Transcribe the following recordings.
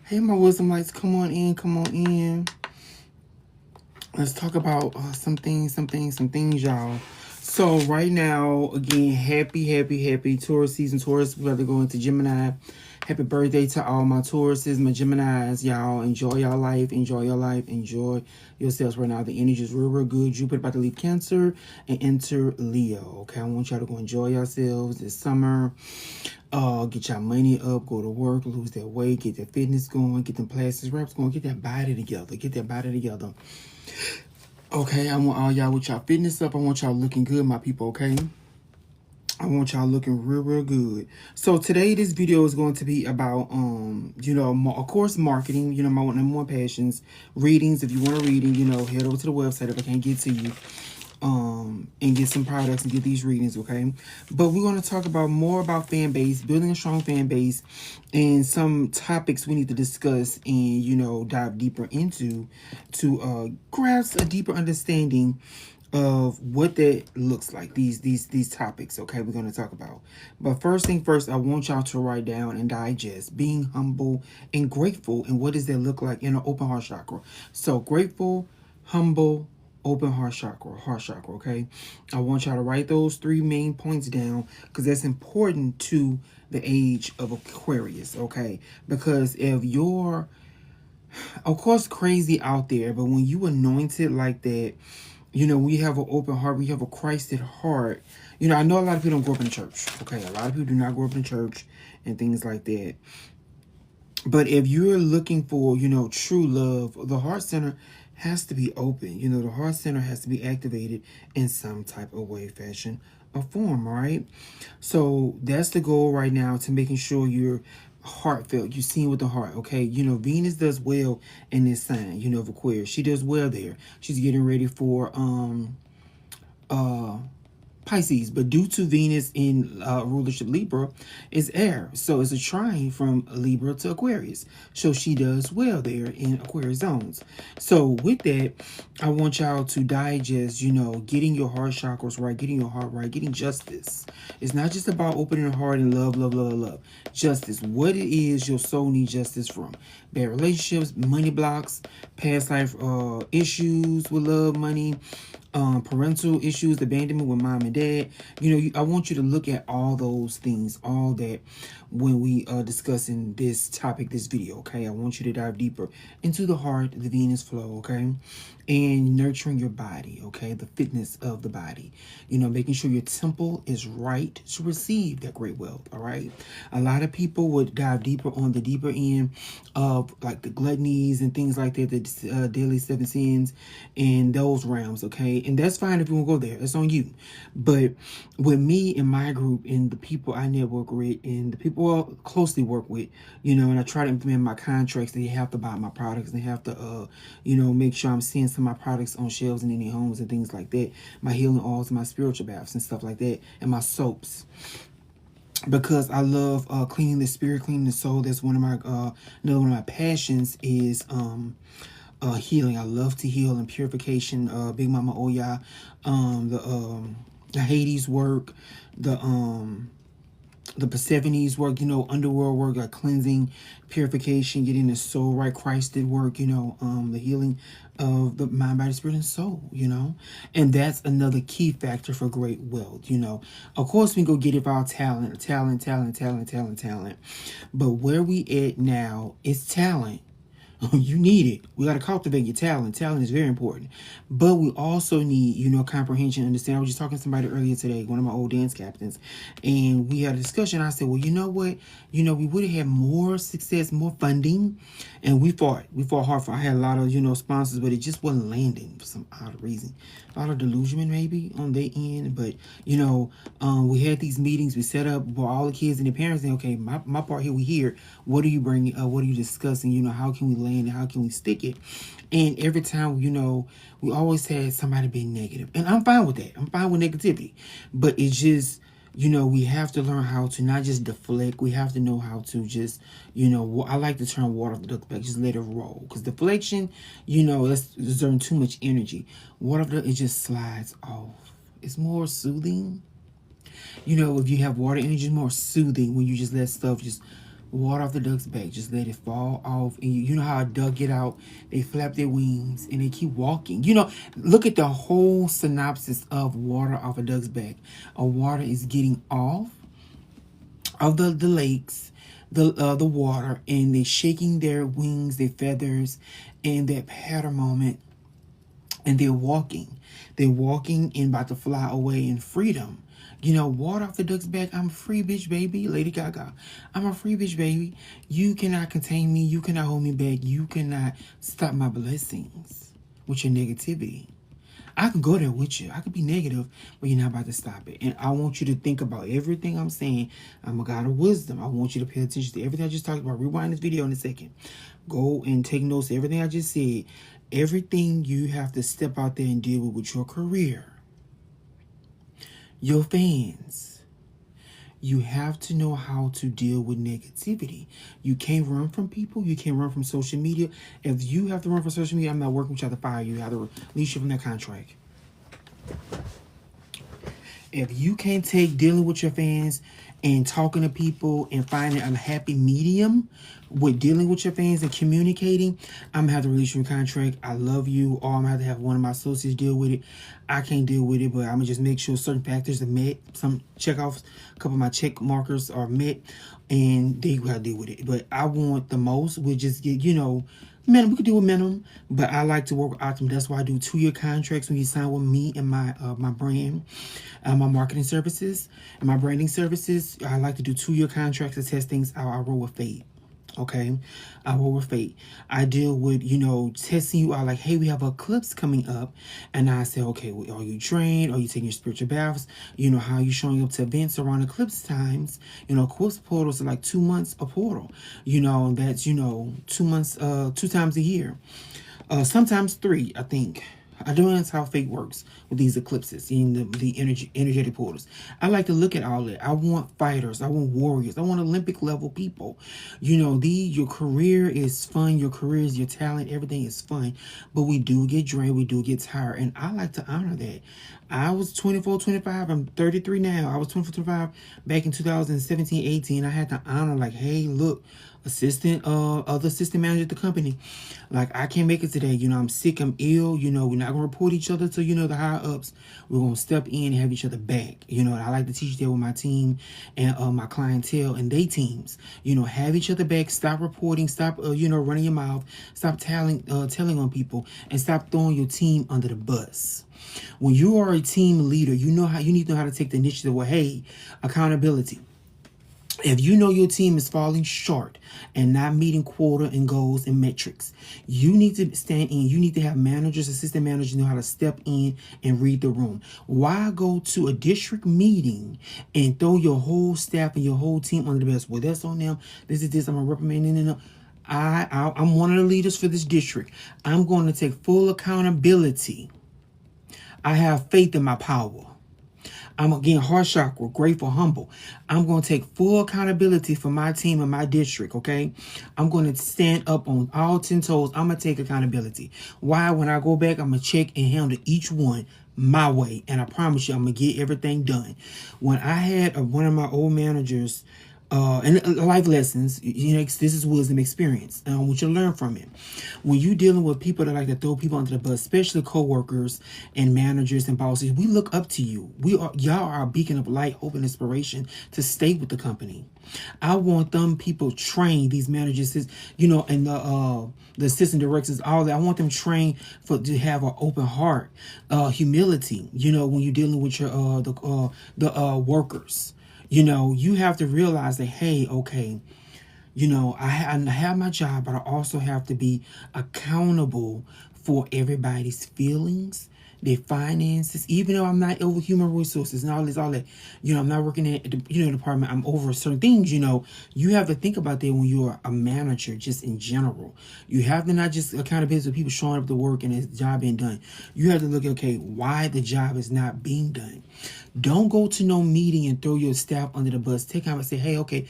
Hey, my wisdom lights, come on in, come on in. Let's talk about some things, y'all. So right now, again, happy Taurus season. Taurus, we have to go into Gemini. Happy birthday to all my Tauruses, my Geminis, y'all. Enjoy your life, enjoy your life, enjoy yourselves right now. The energy is real good. Jupiter about to leave Cancer and enter Leo. Okay, I want y'all to go enjoy yourselves this summer. Get your money up, go to work, lose that weight, get that fitness going, get them plastic wraps going, get that body together, get that body together. Okay, I want all y'all with y'all fitness up. I want y'all looking good, my people, okay? I want y'all looking real good. So today, this video is going to be about, of course, marketing. My number one passions. Readings. If you want a reading, head over to the website if I can't get to you. And get some products and get these readings, okay? But we're going to talk about more about fan base, building a strong fan base, and some topics we need to discuss and, dive deeper into to grasp a deeper understanding of what that looks like, these topics, okay, we're going to talk about. But first thing first, I want y'all to write down and digest being humble and grateful, and what does that look like in an open heart chakra. So grateful, humble, open heart chakra, okay? I want y'all to write those three main points down because that's important to the age of Aquarius, okay? Because if you're, of course, crazy out there, but when you anointed like that, we have an open heart, we have a Christed heart. I know a lot of people don't grow up in church, okay? A lot of people do not grow up in church and things like that. But if you're looking for, true love, the heart center has to be open. The heart center has to be activated in some type of way, fashion, or form, right? So that's the goal right now, to making sure you're heartfelt. You're seeing with the heart, okay? Venus does well in this sign, of Aquarius. She does well there. She's getting ready for Pisces, but due to Venus in rulership Libra is air, so it's a trine from Libra to Aquarius, so she does well there in Aquarius zones. So with that, I want y'all to digest, getting your heart chakras right, getting your heart right, getting justice. It's not just about opening your heart and love. Justice, what it is your soul needs justice from. Bad relationships, money blocks, past life issues with love, money, parental issues, abandonment with mom and dad. I want you to look at all those things, all that, when we discussing this topic, this video, okay? I want you to dive deeper into the heart, the Venus flow, okay? And nurturing your body, okay? The fitness of the body. Making sure your temple is right to receive that great wealth, all right? A lot of people would dive deeper on the deeper end of like the gluttonies and things like that, the daily seven sins and those realms, okay? And that's fine if you want to go there. That's on you. But with me and my group and the people I network with and the people I closely work with, and I try to implement my contracts, they have to buy my products. They have to, make sure I'm seeing some of my products on shelves in any homes and things like that. My healing oils, my spiritual baths and stuff like that, and my soaps. Because I love cleaning the spirit, cleaning the soul. That's one of my another one of my passions is healing. I love to heal and purification. Big Mama Oya, the Hades work, the Persephone's work, underworld work, like cleansing, purification, getting the soul right. Christ did work, the healing of the mind, body, spirit, and soul, and that's another key factor for great wealth. Of course, we can go get it for our talent, but where we at now is talent. You need it. We got to cultivate your talent. Talent is very important. But we also need, comprehension, understand. I was just talking to somebody earlier today, one of my old dance captains, and we had a discussion. I said, well, you know what? We would have had more success, more funding, and we fought. We fought hard for. I had a lot of, sponsors, but it just wasn't landing for some odd reason. A lot of delusion maybe on their end, but, we had these meetings. We set up for all the kids and their parents, and okay, my part here, we here. What are you bringing? What are you discussing? How can we land? How can we stick it? And every time, we always had somebody being negative. And I'm fine with that. I'm fine with negativity. But it's just, we have to learn how to not just deflect. We have to know how to just, I like the term water off the duck's back. Just let it roll. Because deflection, that's exerting too much energy. Water off the duck, it just slides off. It's more soothing. If you have water energy, it's more soothing when you just let stuff just Water off the duck's back. Just let it fall off. And you know how a duck get out, they flap their wings and they keep walking. You know, look at the whole synopsis of water off a duck's back. A water is getting off of the lakes, the water, and they're shaking their wings, their feathers, and that patter moment, and they're walking. They're walking and about to fly away in freedom. You know, water off the duck's back. I'm a free bitch, baby. Lady Gaga. I'm a free bitch, baby. You cannot contain me. You cannot hold me back. You cannot stop my blessings with your negativity. I could go there with you. I could be negative, but you're not about to stop it. And I want you to think about everything I'm saying. I'm a God of wisdom. I want you to pay attention to everything I just talked about. Rewind this video in a second. Go and take notes of everything I just said. Everything you have to step out there and deal with your career. Your fans. You have to know how to deal with negativity. You can't run from people. You can't run from social media. If you have to run from social media, I'm not working with you to fire you. I have to release you from that contract. If you can't take dealing with your fans and talking to people and finding a happy medium with dealing with your fans and communicating, I'm going to have to release your contract. I love you, or I'm going to have one of my associates deal with it. I can't deal with it, but I'm going to just make sure certain factors are met. Some check offs, a couple of my check markers are met, and they got to deal with it. But I want the most. We'll just get, you know, minimum. We could do a minimum, but I like to work with Optimum. That's why I do 2-year contracts when you sign with me and my brand, my marketing services and my branding services. I like to do 2-year contracts to test things out. I roll with fate. Okay, I roll with fate. I deal with, you know, testing you out like, hey, we have eclipse coming up. And I say, okay, well, are you trained? Are you taking your spiritual baths? You know, how are you showing up to events around eclipse times? You know, eclipse portals are like 2 months a portal. You know, that's, you know, 2 months, 2 times a year. Sometimes 3, I think. I don't know how fate works with these eclipses in the energetic portals. I like to look at all that. I want fighters. I want warriors. I want Olympic level people. You know, your career is fun. Your career is your talent. Everything is fun. But we do get drained. We do get tired. And I like to honor that. I was 24, 25. I'm 33 now. I was 24, 25 back in 2017, 18. I had to honor like, hey, look, other assistant manager at the company. Like, I can't make it today. You know, I'm sick, I'm ill. You know, we're not going to report each other to, you know, the higher ups. We're going to step in and have each other back. You know, I like to teach that with my team and my clientele and they teams. You know, have each other back. Stop reporting. Stop, you know, running your mouth. Stop telling on people, and stop throwing your team under the bus. When you are a team leader, you need to know how to take the initiative. Well, hey, accountability. If you know your team is falling short and not meeting quota and goals and metrics, you need to stand in. You need to have managers, assistant managers know how to step in and read the room. Why go to a district meeting and throw your whole staff and your whole team under the bus? Well, that's on them. This is this. I'm going to reprimand them. I'm one of the leaders for this district. I'm going to take full accountability. I have faith in my power. I'm again heart chakra, grateful, humble. I'm going to take full accountability for my team and my district, okay? I'm going to stand up on all 10 toes. I'm going to take accountability. Why? When I go back, I'm going to check and handle each one my way. And I promise you, I'm going to get everything done. When I had one of my old managers, and life lessons, you know, this is wisdom experience. And I want you to learn from it. When you're dealing with people that like to throw people under the bus, especially co-workers and managers and bosses, we look up to you. Y'all are a beacon of light, hope, and inspiration to stay with the company. I want them people trained, these managers, you know, and the assistant directors, all that. I want them trained to have an open heart, humility. You know, when you're dealing with your the workers. You know, you have to realize that, hey, okay, you know, I have my job, but I also have to be accountable for everybody's feelings, their finances, even though I'm not over human resources and all that. You know, I'm not working at the, you know, department. I'm over certain things, you know. You have to think about that when you're a manager, just in general. You have to not just accountability for people showing up to work and his job being done. You have to look at, okay, why the job is not being done. Don't go to no meeting and throw your staff under the bus. Take time and say, hey, okay,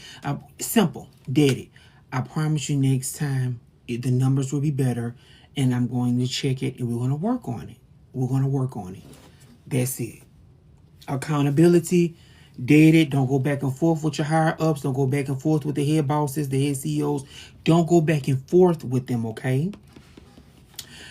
simple, did it. I promise you next time the numbers will be better, and I'm going to check it, and we're going to work on it. We're going to work on it. That's it. Accountability, Did it. Don't go back and forth with your higher ups. Don't go back and forth with the head bosses, the head CEOs. Don't go back and forth with them, okay?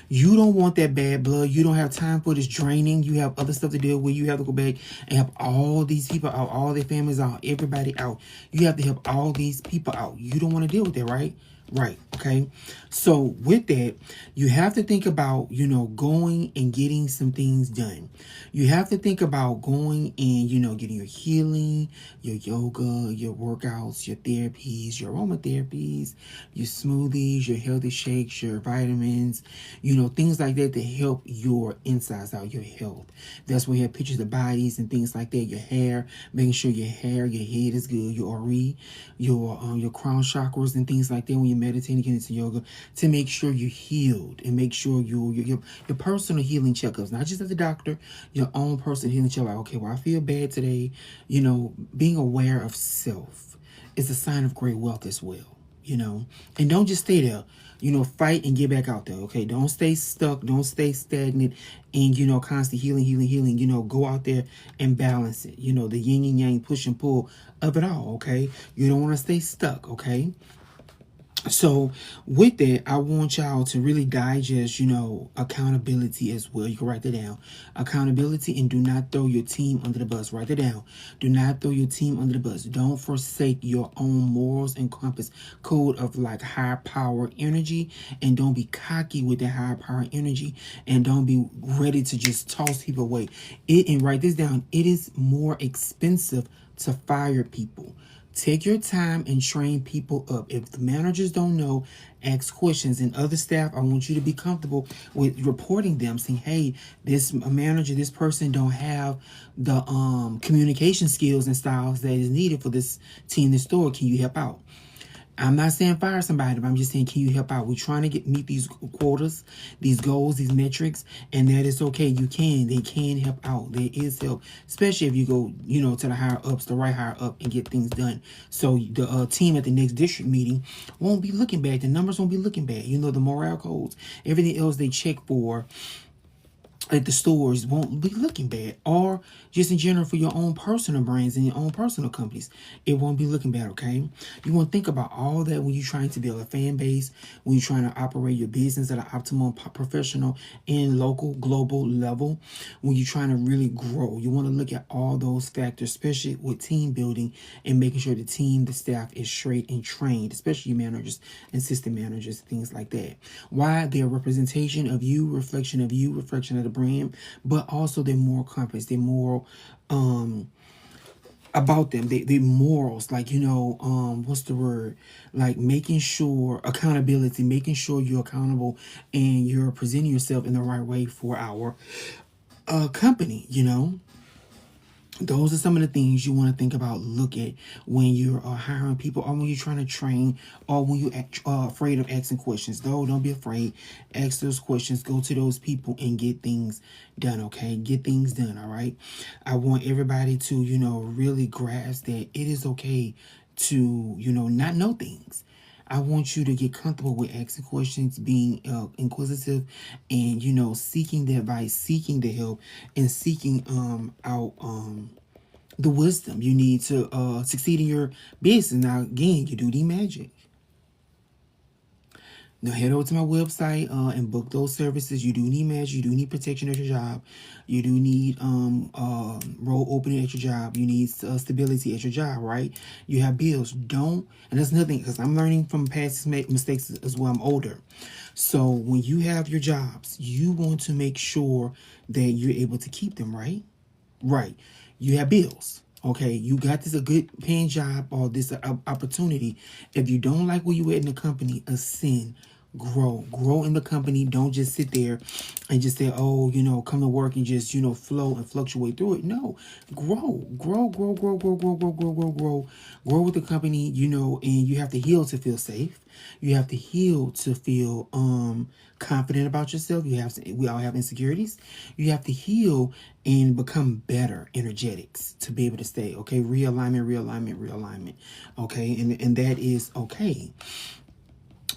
You don't want that bad blood. You don't have time for this draining. You have other stuff to deal with. You have to go back and help all these people out, all their families out, everybody out. You have to help all these people out. You don't want to deal with that, right? Right. Okay. So with that, you have to think about, going and getting some things done. You have to think about going and, getting your healing, your yoga, your workouts, your therapies, your aromatherapies, your smoothies, your healthy shakes, your vitamins, things like that to help your insides out, your health. That's where you have pictures of bodies and things like that. Your hair, making sure your hair, your head is good, your ori, your crown chakras and things like that when you're meditating, getting into yoga, to make sure you're healed and make sure your personal healing checkups, not just as a doctor, your own personal healing checkup. Like, okay, well, I feel bad today. Being aware of self is a sign of great wealth as well. And don't just stay there. Fight and get back out there. Okay, don't stay stuck. Don't stay stagnant. And constant healing. Go out there and balance it. The yin and yang, push and pull of it all. Okay, you don't want to stay stuck. Okay. So with that, I want y'all to really digest, accountability as well. You can write that down. Accountability, and do not throw your team under the bus. Write it down. Do not throw your team under the bus. Don't forsake your own morals and compass code of like higher power energy, and don't be cocky with that higher power energy, and don't be ready to just toss people away. And write this down. It is more expensive to fire people. Take your time and train people up. If the managers don't know, ask questions. And other staff, I want you to be comfortable with reporting them, saying, hey, this manager, this person don't have the communication skills and styles that is needed for this team, this store. Can you help out? I'm not saying fire somebody, but I'm just saying, can you help out? We're trying to meet these quotas, these goals, these metrics, and that is okay. You can. They can help out. There is help, especially if you go, to the higher ups, the right higher up, and get things done. So the team at the next district meeting won't be looking bad. The numbers won't be looking bad. The morale codes, everything else they check for at the stores won't be looking bad, or just in general for your own personal brands and your own personal companies, it won't be looking bad. Okay, you want to think about all that when you're trying to build a fan base, when you're trying to operate your business at an optimal professional and local global level, when you're trying to really grow. You want to look at all those factors, especially with team building and making sure the team, the staff is straight and trained, especially managers and assistant managers, things like that. Why? They're a representation of you, reflection of the brand, but also their moral compass, their moral about them, they morals, like what's the word, like making sure accountability, making sure you're accountable and you're presenting yourself in the right way for our company. Those are some of the things you want to think about, look at when you're hiring people, or when you're trying to train, or when you're afraid of asking questions. Though, don't be afraid. Ask those questions. Go to those people and get things done, okay? Get things done, all right? I want everybody to, really grasp that it is okay to, not know things. I want you to get comfortable with asking questions, being inquisitive, and seeking the advice, seeking the help, and seeking out the wisdom you need to succeed in your business. Now, again, you do need magic. Now head over to my website and book those services. You do need magic. You do need protection at your job. You do need role opening at your job. You need stability at your job, right? You have bills. Don't, and that's nothing, because I'm learning from past mistakes as well. I'm older. So when you have your jobs, you want to make sure that you're able to keep them, right? Right. You have bills. Okay, you got this a good paying job or this opportunity. If you don't like where you at in the company, ascend, grow in the company. Don't just sit there and just say, oh, come to work and just, flow and fluctuate through it. No, grow with the company, and you have to heal to feel safe. You have to heal to feel confident about yourself. We all have insecurities. You have to heal and become better energetics to be able to stay. Okay, realignment. Okay, and that is okay.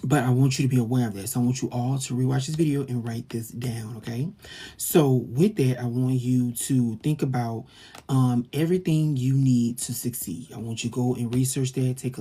But I want you to be aware of this. I want you all to rewatch this video and write this down, okay? So with that, I want you to think about everything you need to succeed. I want you to go and research that. Take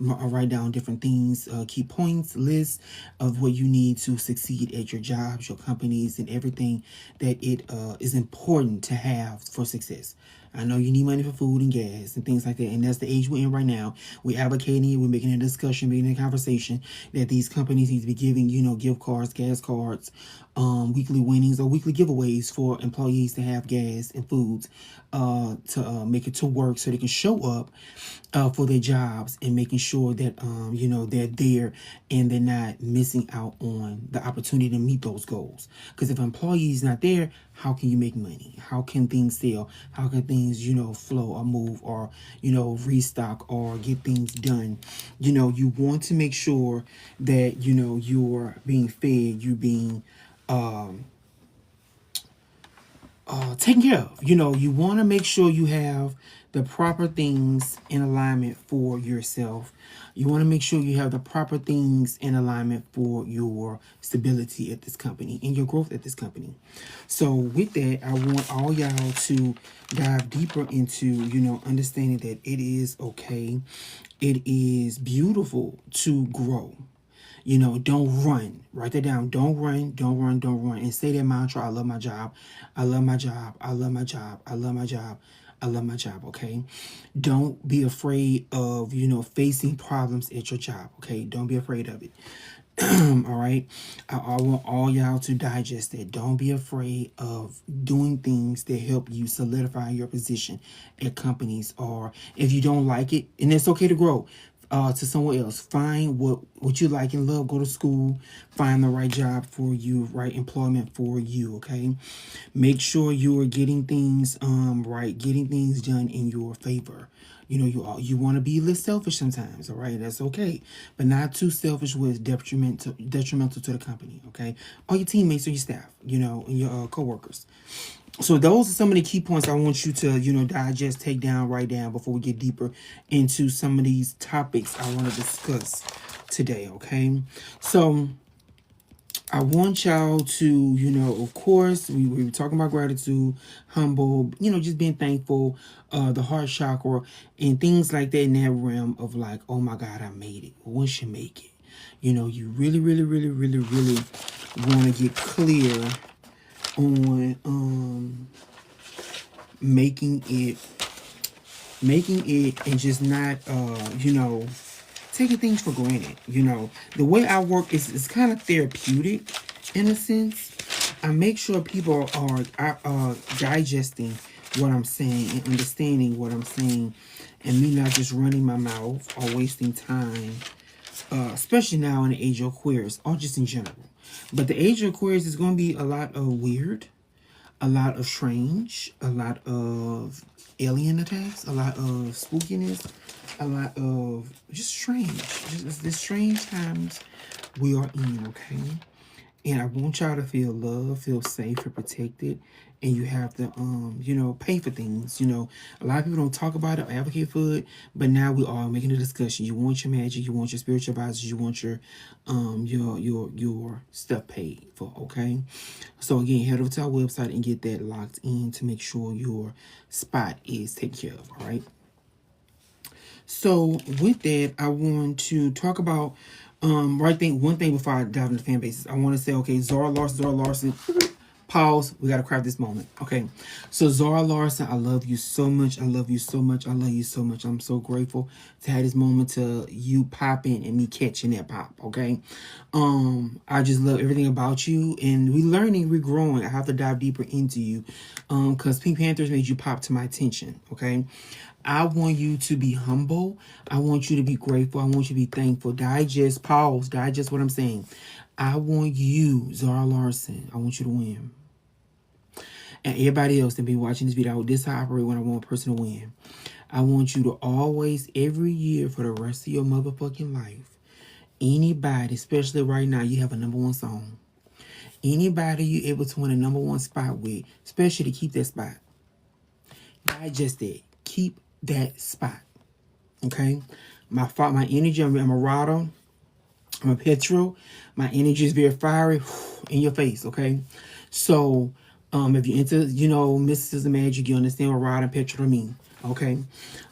write down different things, key points, lists of what you need to succeed at your jobs, your companies, and everything that it is important to have for success. I know you need money for food and gas and things like that. And that's the age we're in right now. We're advocating, we're making a discussion, making a conversation that these companies need to be giving, gift cards, gas cards, weekly winnings or weekly giveaways for employees to have gas and foods to make it to work so they can show up for their jobs and making sure that, they're there and they're not missing out on the opportunity to meet those goals. Because if an employee is not there, how can you make money? How can things sell? How can things, flow or move or, restock or get things done? You want to make sure that, you're being fed, you're being taken care of. You want to make sure you have the proper things in alignment for yourself. You want to make sure you have the proper things in alignment for your stability at this company and your growth at this company. So with that, I want all y'all to dive deeper into, understanding that it is okay. It is beautiful to grow. Don't run. Write that down. Don't run, don't run, don't run. And say that mantra, I love my job. I love my job. I love my job. I love my job. I love my job, okay? Don't be afraid of, facing problems at your job, okay? Don't be afraid of it. All right? I want all y'all to digest that. Don't be afraid of doing things that help you solidify your position at companies, or if you don't like it, and it's okay to grow. To someone else. Find what you like and love. Go to school. Find the right job for you, right employment for you, okay? Make sure you are getting things right, getting things done in your favor. You want to be a little selfish sometimes, all right? That's okay. But not too selfish where it's detrimental to the company, okay? Or your teammates or your staff, and your coworkers. So those are some of the key points I want you to, digest, take down, write down before we get deeper into some of these topics I want to discuss today, okay? So I want y'all to, of course, we were talking about gratitude, humble, just being thankful, the heart chakra, and things like that in that realm of like, oh my God, I made it. Once you make it, you really, really, really, really, really want to get clear on making it and just not taking things for granted. The way I work is kind of therapeutic in a sense. I make sure people are digesting what I'm saying and understanding what I'm saying, and me not just running my mouth or wasting time, especially now in the age of Aquarius or just in general. But the age of Aquarius is going to be a lot of weird, a lot of strange, a lot of alien attacks, a lot of spookiness, a lot of just strange. Just the strange times we are in, okay? And I want y'all to feel loved, feel safe, and protected. And you have to, pay for things. A lot of people don't talk about it or advocate for it, but now we are making a discussion. You want your magic, you want your spiritual advisors, you want your stuff paid for, okay? So again, head over to our website and get that locked in to make sure your spot is taken care of, all right? So with that, I want to talk about one thing before I dive into fan bases. I want to say, okay, Zara Larson, pause. We got to craft this moment. Okay, so Zara Larson, I love you so much. I love you so much. I love you so much. I'm so grateful to have this moment to you popping and me catching that pop. Okay, I just love everything about you, and we learning, we growing. I have to dive deeper into you, because Pink Panthers made you pop to my attention. Okay. I want you to be humble. I want you to be grateful. I want you to be thankful. Digest what I'm saying. I want you, Zara Larson, I want you to win. And everybody else that be watching this video, this is how I operate when I want a person to win. I want you to always, every year for the rest of your motherfucking life, anybody, especially right now, you have a number one song. Anybody you able to win a number one spot with, especially to keep that spot. Digest it. Keep that spot. Okay? My energy, I'm a rider. I'm a petrol. My energy is very fiery in your face, okay? So, if you're into, mysticism, magic, you understand what rod and petrol mean, okay?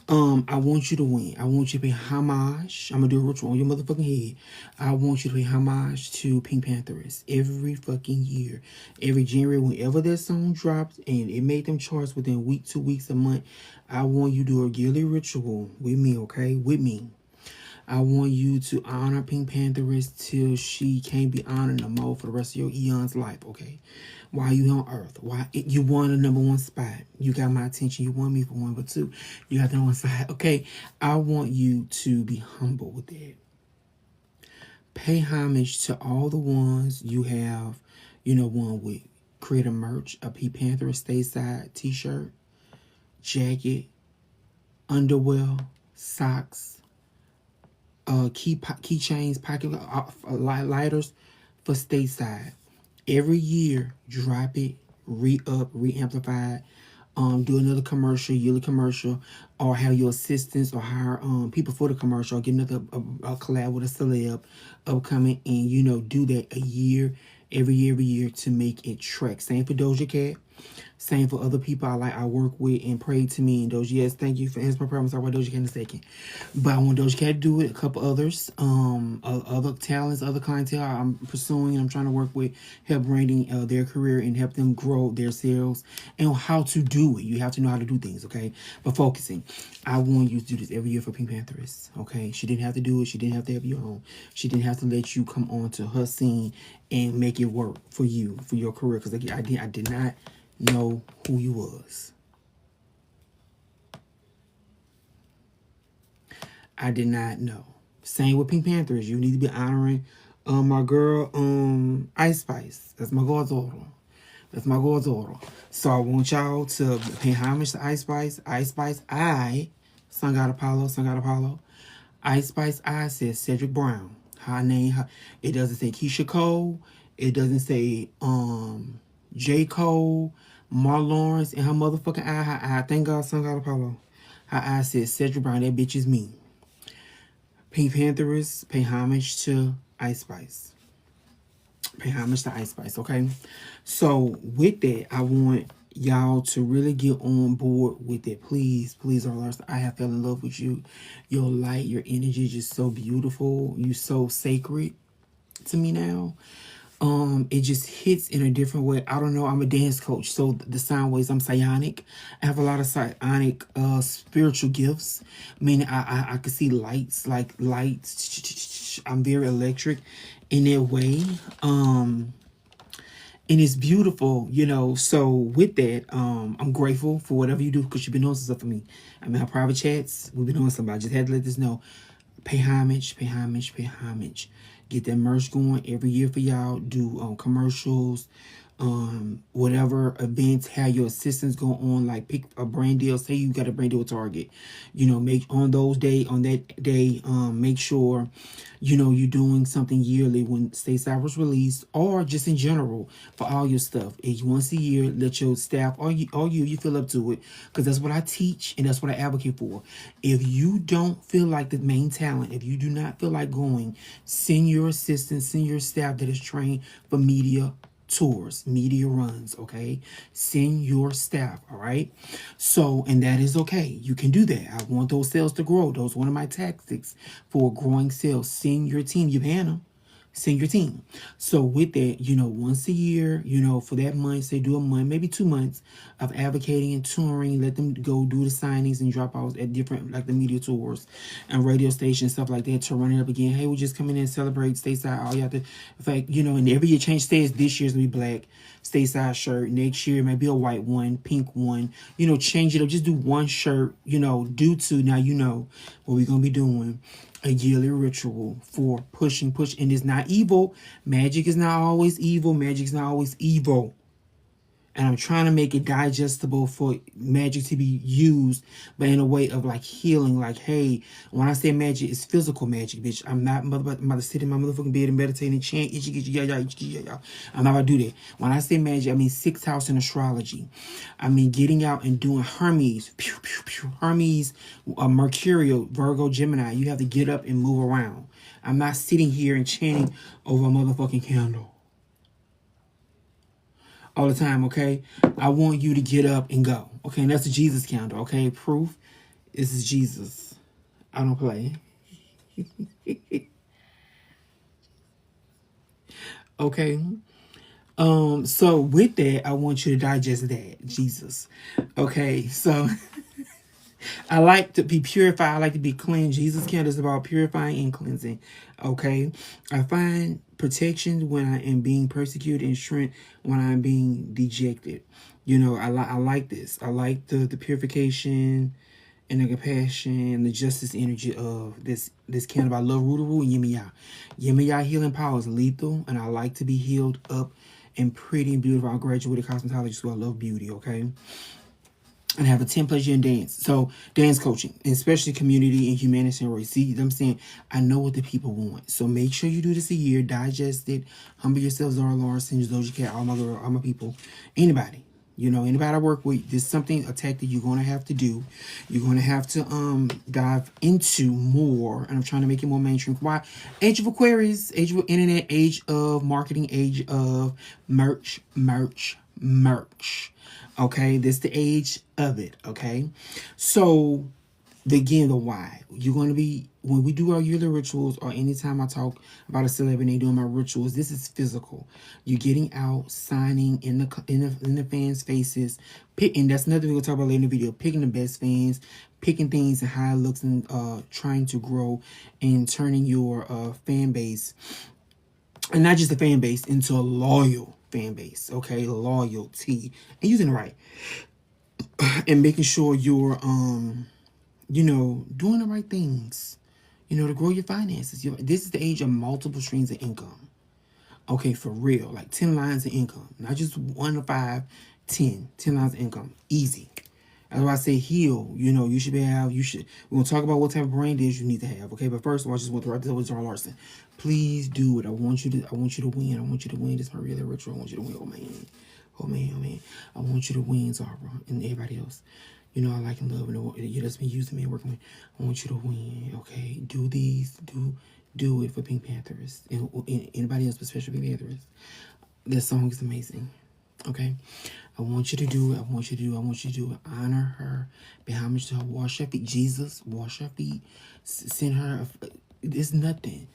I want you to win. I want you to pay homage. I'm gonna do a ritual on your motherfucking head. I want you to pay homage to Pink Panthers every fucking year. Every January, whenever that song drops and it made them charts within a week, 2 weeks, a month, I want you to do a yearly ritual with me, okay? With me. I want you to honor Pink Pantheress till she can't be honored no more for the rest of your eon's life, okay? While you on Earth, you won the #1 spot. You got my attention. You won me for one, but two, you got the #1 spot, okay? I want you to be humble with that. Pay homage to all the ones you have, won with. Create a merch, a Pink Pantheress Stateside t-shirt, jacket, underwear, socks, keychains, pocket lighters for stateside. Every year, drop it, re-up, re-amplify it. Do another commercial, yearly commercial, or have your assistants or hire people for the commercial, or get another a collab with a celeb upcoming, and do that a year, every year to make it track. Same for Doja Cat. Same for other people I work with and pray to me. And Doja, yes, thank you for answering my prayer. I'm sorry about Doja Cat in a second. But I want Doja Cat to do it. A couple others, other talents, other clientele I'm pursuing. I'm trying to work with, help branding their career and help them grow their sales and how to do it. You have to know how to do things, okay? But focusing, I want you to do this every year for Pink Pantheress, okay? She didn't have to do it. She didn't have to have you home. She didn't have to let you come on to her scene and make it work for you, for your career. Because I did not know who you was. I did not know. Same with Pink Panthers. You need to be honoring my girl Ice Spice. That's my goddaughter. That's my goddaughter. So I want y'all to pay homage to Ice Spice. Ice Spice Sun God Apollo. Ice Spice says Cedric Brown. Her name. It doesn't say Keisha Cole. It doesn't say J. Cole, Mar Lawrence, and her motherfucking eye. Thank God, Sun God Apollo. Her eye says Cedric Brown. That bitch is me. Pink Panthers, pay homage to Ice Spice. Pay homage to Ice Spice, okay? So with that, I want y'all to really get on board with it. Please, all I have fell in love with you. Your light, your energy is just so beautiful. You're so sacred to me now. It just hits in a different way. I don't know. I'm a dance coach, so the sound waves, I'm psionic. I have a lot of psionic spiritual gifts, meaning I can see lights, like lights. I'm very electric in that way. And it's beautiful, So with that, I'm grateful for whatever you do, because you've been doing some stuff for me. I'm in her private chats. We've been doing something. I just had to let this know. Pay homage. Get that merch going every year for y'all. Do commercials, whatever events, have your assistants go on, like pick a brand deal. Say you got a brand deal with Target, make on that day, make sure, you're doing something yearly when Stateside was released, or just in general for all your stuff. Once a year, let your staff or you feel up to it, because that's what I teach and that's what I advocate for. If you don't feel like the main talent, if you do not feel like going, send your assistants, send your staff that is trained for media tours, media runs, okay? Send your staff, all right? So, and that is okay. You can do that. I want those sales to grow. Those are one of my tactics for growing sales. Send your team. You've had them. Send your team. So with that, once a year, for that month, say do a month, maybe 2 months of advocating and touring. Let them go do the signings and dropouts at different, like the media tours and radio stations, stuff like that, to run it up again. Hey, we're just coming in and celebrate Stateside. All you have to, in fact, and every year change stays. This year's gonna be black Stateside shirt. Next year maybe a white one, pink one. Change it up. Just do one shirt. Due to now what we're gonna be doing. A yearly ritual for push, and it's not evil. Magic is not always evil. And I'm trying to make it digestible for magic to be used, but in a way of like healing. Like, hey, when I say magic, it's physical magic, bitch. I'm not about to sit in my motherfucking bed and meditate and chant. I'm not about to do that. When I say magic, I mean sixth house in astrology. I mean getting out and doing Hermes, Hermes, Mercurial, Virgo, Gemini. You have to get up and move around. I'm not sitting here and chanting over a motherfucking candle all the time, okay? I want you to get up and go, okay? And that's the Jesus candle, okay? Proof, this is Jesus. I don't play. Okay? So with that, I want you to digest that, Jesus. Okay, so I like to be purified. I like to be cleansed. Jesus candle is about purifying and cleansing. Okay. I find protection when I am being persecuted and strength when I'm being dejected. You know, I like this. I like the purification and the compassion and the justice energy of this candle. I love Rootaroo and Yimiya. Yimiya healing power is lethal, and I like to be healed up and pretty and beautiful. I graduated cosmetology school. I love beauty, okay? And have a 10 plus year in dance. So dance coaching, especially community and humanitarian race. See, I'm saying I know what the people want. So make sure you do this a year, digest it, humble yourself, Zara Larson, Doja Cat, all my people, anybody. You know, anybody I work with, there's something, a tactic you're gonna have to do. You're gonna have to dive into more. And I'm trying to make it more mainstream. Why? Age of Aquarius, age of internet, age of marketing, age of merch. Okay, this the age of it. Okay, so again, the why. You're going to be, when we do our yearly rituals, or anytime I talk about a celebrity doing my rituals, this is physical. You're getting out, signing in the fans' faces, picking. That's another thing we'll talk about later in the video. Picking the best fans, picking things and how it looks, and trying to grow and turning your fan base, and not just a fan base, into a loyal fan base. Okay, loyalty, and using it right, and making sure you're you know, doing the right things, you know, to grow your finances. This is the age of multiple streams of income. Okay, for real. Like 10 lines of income. Not just 1 to 5, 10. 10 lines of income. Easy. That's why I say heal. You know, you should we're going to talk about what type of brain damage you need to have. Okay, but first of all, I just want to write this with Zara Larson. Please do it. I want you to win. I want you to win. This is my real ritual. I want you to win. Oh man. Oh man, oh man. I want you to win, Zara, and everybody else. You know, I like and love, and you just been using me and working with. I want you to win, okay? Do it for Pink Panthers and anybody else, but especially Pink Panthers. This song is amazing, okay? I want you to do it. I want you to do it. Honor her. Pay homage to her. Wash her feet. Jesus, wash her feet. Send her. It's nothing.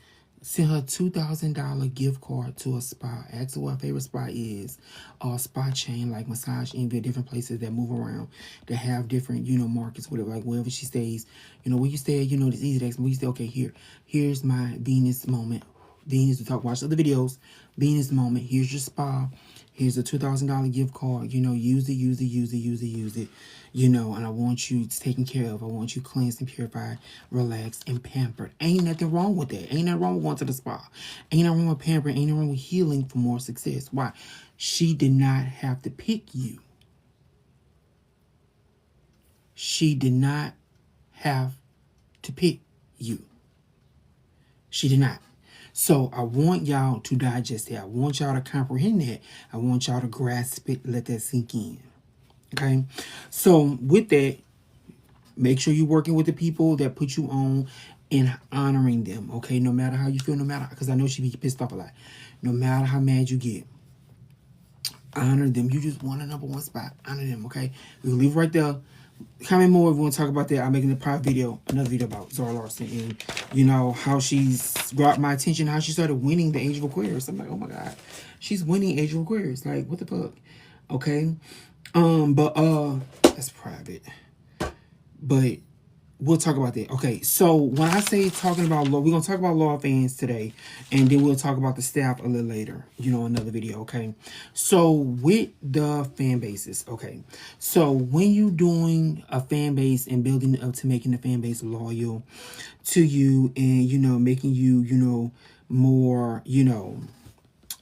Send her $2,000 gift card to a spa. Ask her what her favorite spa is. Or a spa chain like Massage Envy, different places that move around, that have different, you know, markets, whatever, like wherever she stays. You know, where you stay, you know, it's easy to ask. Where you stay, okay, here's my Venus moment. Venus, watch other videos. Venus moment. Here's your spa. Here's a $2,000 gift card. You know, use it. You know, and I want you taken care of. I want you cleansed and purified, relaxed, and pampered. Ain't nothing wrong with that. Ain't nothing wrong with going to the spa. Ain't nothing wrong with pampering. Ain't nothing wrong with healing for more success. Why? She did not have to pick you. She did not have to pick you. She did not. So I want y'all to digest that. I want y'all to comprehend that. I want y'all to grasp it, let that sink in. Okay? So with that, make sure you're working with the people that put you on and honoring them. Okay? No matter how you feel, no matter, because I know she be pissed off a lot. No matter how mad you get, honor them. You just want a #1 spot. Honor them, okay? We'll leave right there. Comment more if you want to talk about that. I'm making a private video, another video about Zara Larson, and you know how she's grabbed my attention, how she started winning the Age of Aquarius. I'm like, oh my god, she's winning Age of Aquarius. Like, what the fuck? Okay, but that's private. But we'll talk about that. Okay, so when I say talking about law, we're gonna talk about law fans today, and then we'll talk about the staff a little later, you know, another video. Okay, so with the fan bases, okay, so when you doing a fan base and building up to making the fan base loyal to you, and you know, making you, you know, more, you know,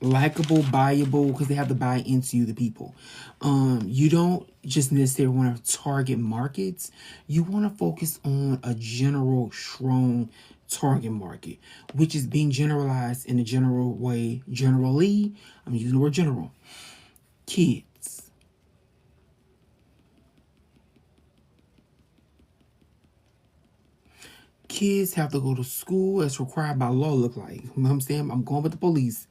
likable, buyable, because they have to buy into you, the people. You don't just necessarily want to target markets. You want to focus on a general, strong target market, which is being generalized in a general way. Generally, I'm using the word general. Kids. Kids have to go to school as required by law, look like. You know what I'm saying? I'm going with the police.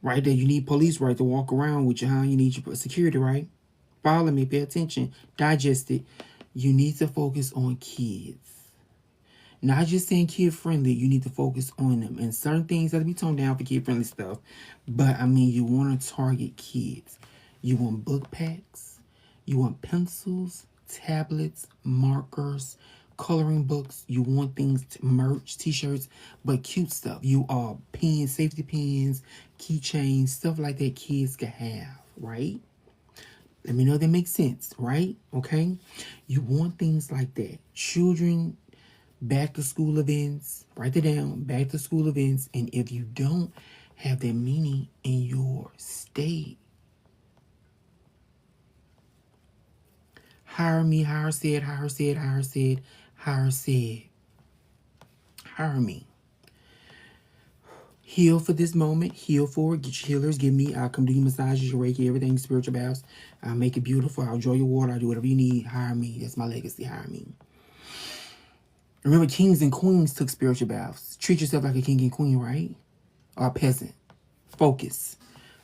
Right there, you need police, right, to walk around with you, huh? You need your security, right? Follow me, pay attention, digest it. You need to focus on kids. Not just saying kid friendly, you need to focus on them. And certain things have to be toned down for kid friendly stuff. But I mean, you want to target kids. You want book packs, you want pencils, tablets, markers, coloring books. You want things to merch, t-shirts, but cute stuff. You are pens, safety pins, keychains, stuff like that kids can have, right? Let me know if that makes sense, right? Okay? You want things like that. Children, back to school events, write it down, back to school events. And if you don't have that meaning in your state, hire me, hire said, hire said, hire said, hire said. Hire me. Heal for this moment. Heal for it. Get your healers. Give me. I'll come do your massages, your Reiki, everything, spiritual baths. I'll make it beautiful. I'll draw your water. I'll do whatever you need. Hire me. That's my legacy. Hire me. Remember, kings and queens took spiritual baths. Treat yourself like a king and queen, right? Or a peasant. Focus.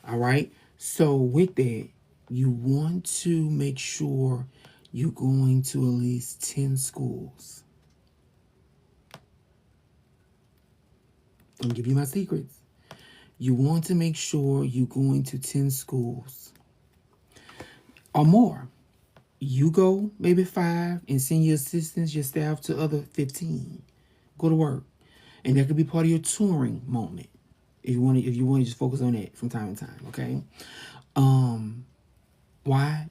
All right? So with that, you want to make sure you're going to at least 10 schools. I'm going to give you my secrets. You want to make sure you're going to 10 schools or more. You go maybe 5 and send your assistants, your staff to other 15. Go to work. And that could be part of your touring moment. If you want to just focus on that from time to time, okay? Why?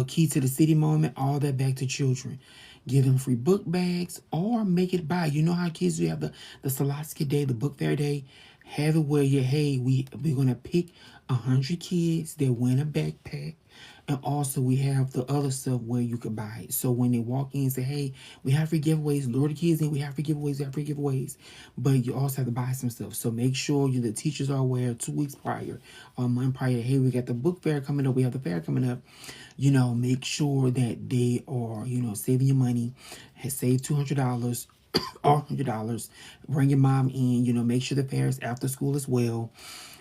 Key to the city moment, all that back to children. Give them free book bags or make it by. You know how kids do have the Solatsky Day, the book fair day? Have it where we're gonna pick 100 kids that win a backpack. And also we have the other stuff where you could buy it. So when they walk in and say, hey, we have free giveaways, lure the kids in, we have free giveaways. But you also have to buy some stuff. So make sure the teachers are aware 2 weeks prior, a month prior, hey, we got the book fair coming up, we have the fair coming up. Make sure that they are, saving your money. Save $200 or $100. Bring your mom in, make sure the fair is after school as well.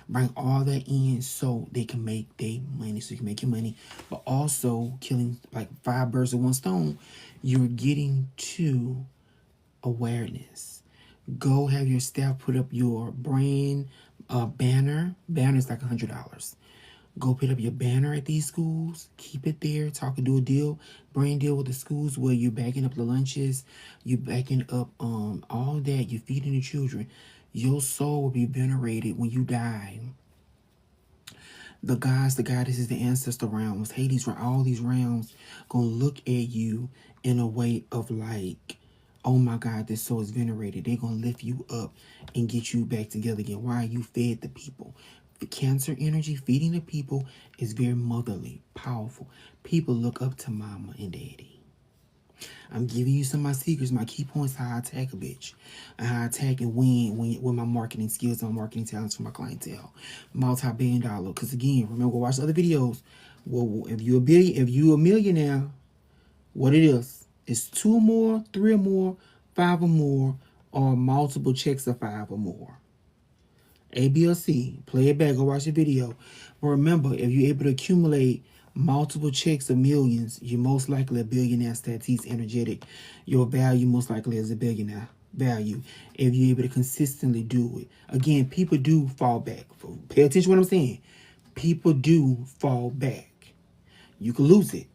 Bring all that in so they can make their money, so you can make your money. But also killing like 5 birds with 1 stone. You're getting to awareness. Go have your staff put up your brand banner. Banner is like $100. Go put up your banner at these schools. Keep it there. Talk and do a deal. Brand deal with the schools where you're backing up the lunches. You're backing up all that. You're feeding the children. Your soul will be venerated when you die. The gods, the goddesses, the ancestor realms, Hades, all these realms gonna look at you in a way of like, oh my God, this soul is venerated. They're gonna lift you up and get you back together again. Why? You fed the people. The Cancer energy, feeding the people, is very motherly, powerful. People look up to mama and daddy. I'm giving you some of my secrets, my key points, how I attack a bitch, and how I attack and win with my marketing skills and marketing talents for my clientele. Multi-billion dollar. Because again, remember, watch the other videos. Well, if you a millionaire, what it is, it's 2 or more, 3 or more, 5 or more, or multiple checks of 5 or more. A, B, or C. Play it back. Go watch the video. But remember, if you're able to accumulate multiple checks of millions, you're most likely a billionaire. Statis energetic. Your value most likely is a billionaire value. If you're able to consistently do it. Again, people do fall back. Pay attention to what I'm saying. People do fall back. You can lose it.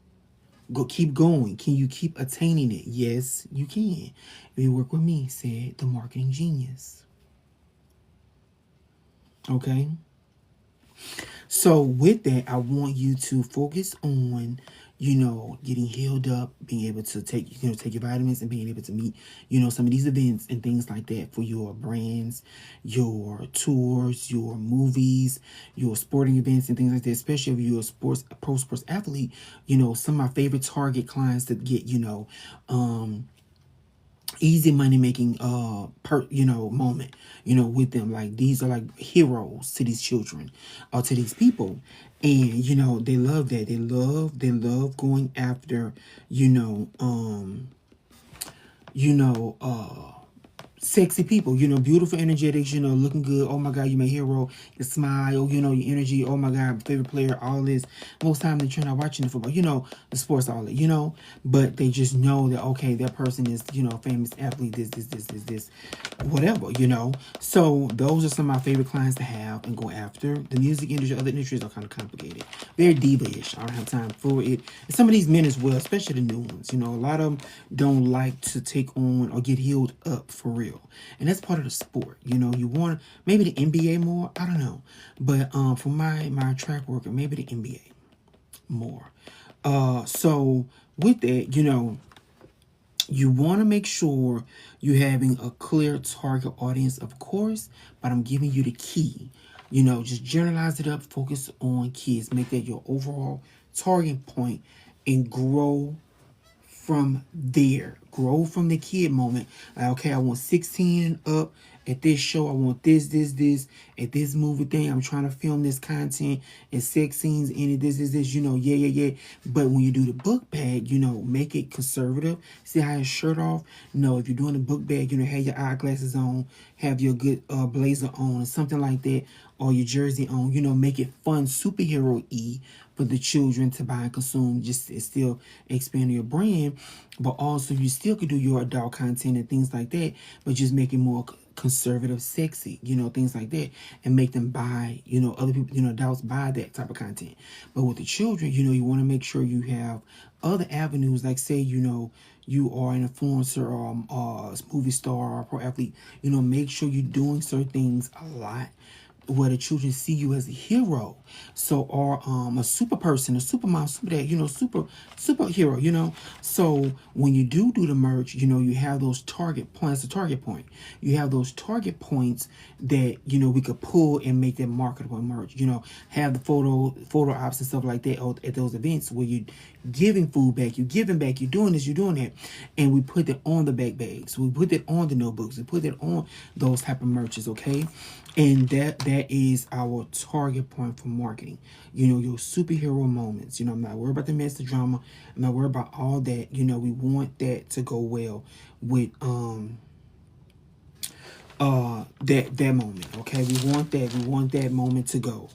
Keep going. Can you keep attaining it? Yes, you can. If you work with me, said the marketing genius. Okay. So with that, I want you to focus on you know, getting healed up, being able to take, you know, take your vitamins and being able to meet, you know, some of these events and things like that for your brands, your tours, your movies, your sporting events and things like that, especially if you're a pro sports athlete. You know, some of my favorite target clients that get, you know, easy money making you know, moment, you know, with them. Like, these are like heroes to these children or to these people. And you know, they love that. They love going after, you know, you know, sexy people, you know, beautiful, energetics, you know, looking good. Oh my God, you my hero. Your smile, you know, your energy. Oh my God, favorite player. All this. Most time they're not watching the football, you know, the sports, all that, you know. But they just know that, okay, that person is, you know, a famous athlete. This, whatever, you know. So those are some of my favorite clients to have and go after. The music industry, other industries are kind of complicated, very diva-ish. I don't have time for it. And some of these men as well, especially the new ones. You know, a lot of them don't like to take on or get healed up for real, and that's part of the sport. You know, you want maybe the NBA more. I don't know, but for my track worker, maybe the NBA more. So with that, you know, you want to make sure you're having a clear target audience, of course, but I'm giving you the key. You know, just generalize it up, focus on kids, make that your overall target point, and grow from there. Grow from the kid moment. Like, okay, I want 16 and up at this show. I want this at this movie thing. I'm trying to film this content and sex scenes in it. This. You know, yeah. But when you do the book bag, you know, make it conservative. See how his shirt off? No, if you're doing the book bag, you know, have your eyeglasses on, have your good blazer on, or something like that, or your jersey on. You know, make it fun, superhero-y for the children to buy and consume. Just still expand your brand, but also you still could do your adult content and things like that, but just make it more conservative, sexy, you know, things like that, and make them buy, you know, other people, you know, adults buy that type of content. But with the children, you know, you want to make sure you have other avenues, like say, you know, you are an influencer or a movie star or a pro athlete, you know, make sure you're doing certain things a lot where the children see you as a hero. So, or a super person, a super mom, super dad, you know, superhero, you know. So when you do the merch, you know, you have those target points, the target point. You have those target points that, you know, we could pull and make that marketable merch. You know, have the photo ops and stuff like that at those events where you giving food back, you giving back, you're doing this, you're doing that. And we put that on the bags. We put that on the notebooks. We put that on those type of merches, okay? And that is our target point for marketing. You know, your superhero moments. You know, I'm not worried about the mess, the drama. I'm not worried about all that. You know, we want that to go well with that moment. Okay, we want that moment to go.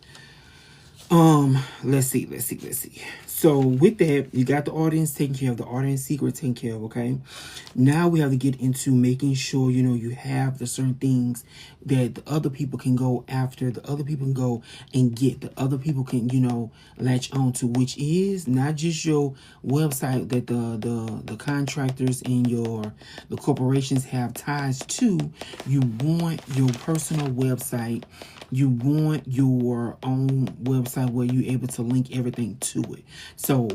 Let's see. So with that, you got the audience taken care of, the audience secret taken care of, okay? Now we have to get into making sure, you know, you have the certain things that the other people can go after, the other people can go and get, the other people can, you know, latch on to, which is not just your website that the contractors and the corporations have ties to. You want your personal website. You want your own website where you're able to link everything to it. So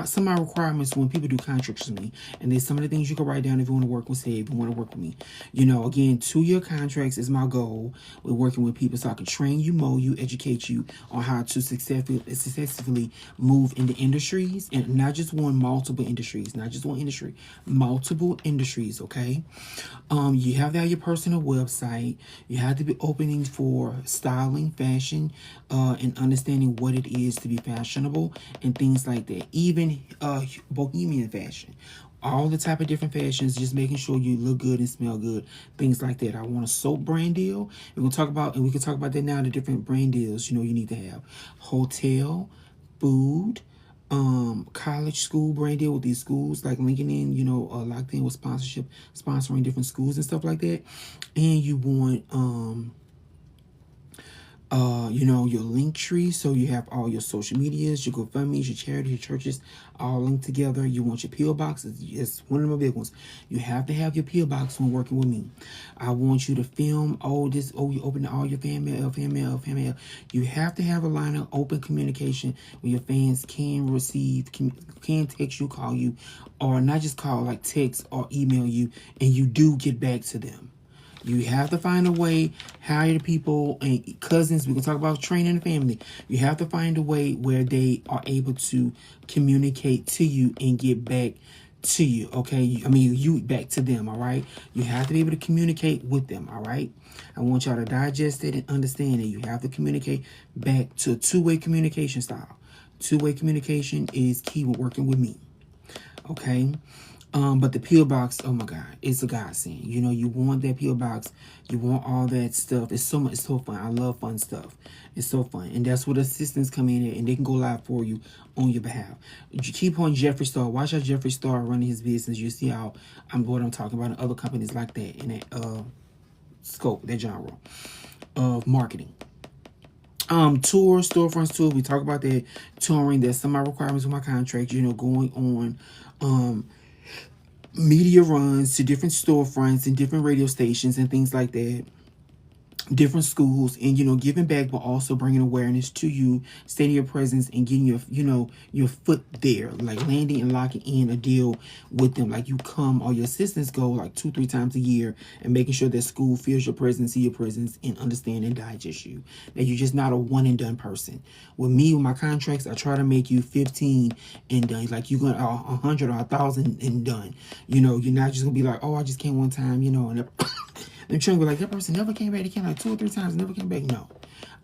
some of my requirements when people do contracts with me, and there's some of the things you can write down if you want to work with, say, if you want to work with me. You know, again, 2-year contracts is my goal with working with people, so I can train you, mold you, educate you on how to successfully move into industries, and not just multiple industries, not just one industry, multiple industries, okay? You have to have your personal website. You have to be opening for styling, fashion, and understanding what it is to be fashionable and things like that. Even bohemian fashion, all the type of different fashions, just making sure you look good and smell good, things like that. I want a soap brand deal. We can talk about that now. The different brand deals, you know, you need to have hotel, food, college school brand deal with these schools like linking in, you know, locked in with sponsorship, sponsoring different schools and stuff like that. And you want you know, your link tree. So you have all your social medias, your GoFundMes, your charities, your churches, all linked together. You want your P.O. boxes. It's one of my big ones. You have to have your P.O. box when working with me. I want you to film all this. Oh, you open all your fan mail. You have to have a line of open communication where your fans can receive, can text you, call you, or not just call, like text or email you, and you do get back to them. You have to find a way, hire the people and cousins. We can talk about training the family. You have to find a way where they are able to communicate to you and get back to you, okay? I mean, you back to them, all right? You have to be able to communicate with them, all right? I want y'all to digest it and understand that you have to communicate back to a two-way communication style. Two-way communication is key with working with me, okay? But the P.O. box, oh my God, it's a godsend. You know, you want that P.O. box. You want all that stuff. It's so much, it's so fun. I love fun stuff. It's so fun. And that's where assistants come in and they can go live for you on your behalf. You keep on Jeffree Star. Watch how Jeffree Star running his business. You see how what I'm talking about in other companies like that in that scope, that genre of marketing. Tour, storefronts tour. We talk about that touring. There's some of my requirements with my contract, you know, going on media runs to different storefronts and different radio stations and things like that, different schools, and, you know, giving back, but also bringing awareness to you, stating your presence and getting your, you know, your foot there, like landing and locking in a deal with them. Like you come, or your assistants go like 2-3 times a year, and making sure that school feels your presence, see your presence, and understand and digest you. That you're just not a one and done person. With me, with my contracts, I try to make you 15 and done. Like you're going 100 or 1,000 and done. You know, you're not just gonna be like, oh, I just came one time, you know, and they're trying to be like, that person never came back. They came like 2 or 3 times, never came back. No.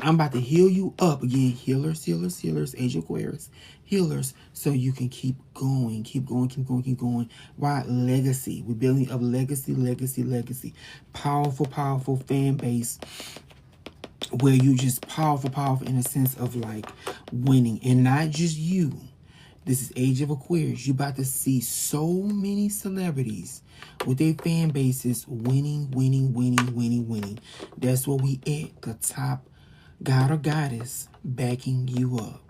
I'm about to heal you up again. Healers, Age of Aquarius. Healers, so you can keep going. Keep going. Why? Legacy. We're building up legacy. Powerful fan base where you just powerful in a sense of like winning. And not just you. This is Age of Aquarius. You're about to see so many celebrities with their fan bases winning. That's what we at. The top god or goddess backing you up.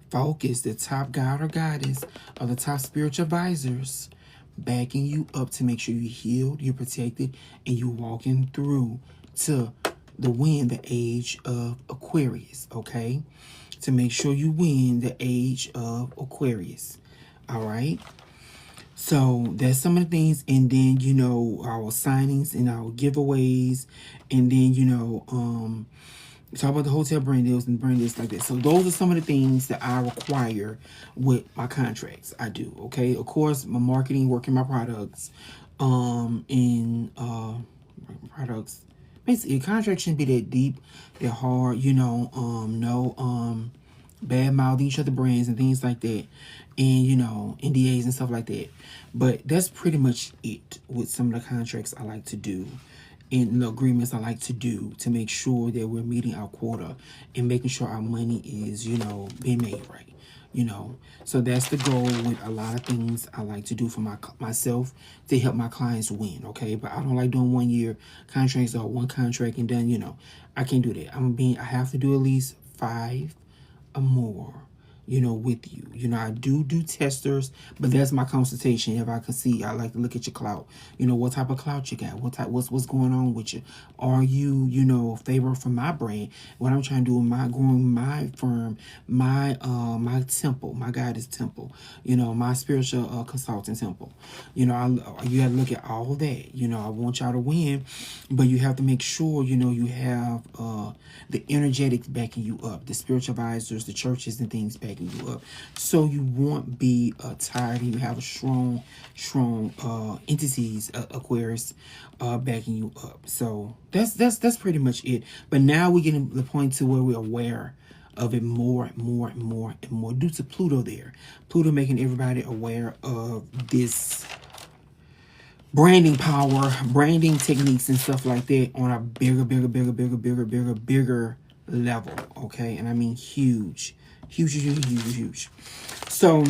Focus, the top god or goddess or the top spiritual advisors backing you up to make sure you're healed, you're protected, and you're walking through to the win, the Age of Aquarius, okay? To make sure you win the Age of Aquarius. All right. So that's some of the things. And then, you know, our signings and our giveaways. And then, you know, talk about the hotel brand deals and brand deals like that. So those are some of the things that I require with my contracts. I do. Okay. Of course, my marketing, working my products, products. Basically, a contract shouldn't be that deep, that hard, you know, bad mouthing each other brands and things like that. And, you know, NDAs and stuff like that. But that's pretty much it with some of the contracts I like to do. And the agreements I like to do to make sure that we're meeting our quota and making sure our money is, you know, being made right. You know, so that's the goal with a lot of things I like to do for myself to help my clients win, okay? But I don't like doing 1 year contracts or one contract and then, you know, I can't do that. I have to do at least 5 or more, you know, with you. You know, I do testers, but that's my consultation. If I can see, I like to look at your clout. You know, what type of clout you got? What's going on with you? Are you, you know, favor from my brand? What I'm trying to do in growing my firm, my temple, my guidance temple, you know, my spiritual consulting temple. You know, you have to look at all that. You know, I want y'all to win, but you have to make sure, you know, you have the energetics backing you up, the spiritual advisors, the churches and things backing you up, so you won't be tired and you have a strong entities, Aquarius, backing you up. So that's pretty much it. But now we're getting to the point to where we're aware of it more and more due to Pluto there. Pluto making everybody aware of this branding power, branding techniques and stuff like that on a bigger level, okay? And I mean huge. So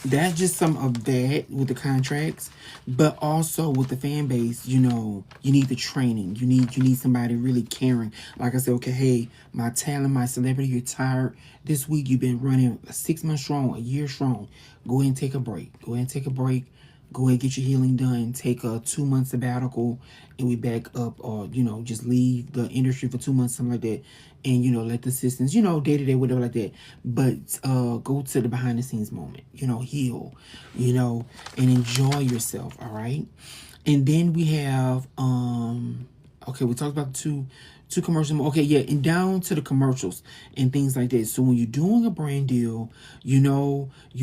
That's just some of that with the contracts, but also with the fan base. You know, you need the training. You need somebody really caring. Like I said, okay, hey, my talent, my celebrity, you're tired this week. You've been running 6 months strong, a year strong. Go ahead and take a break. Go ahead and take a break. Go ahead and get your healing done. Take a 2-month sabbatical, and we back up, or just leave the industry for 2 months, something like that, and let the assistants, day to day, whatever like that. But go to the behind the scenes moment, heal, and enjoy yourself. All right, and then we have okay, we talked about two commercials. Okay, yeah, and down to the commercials and things like that. So when you're doing a brand deal, you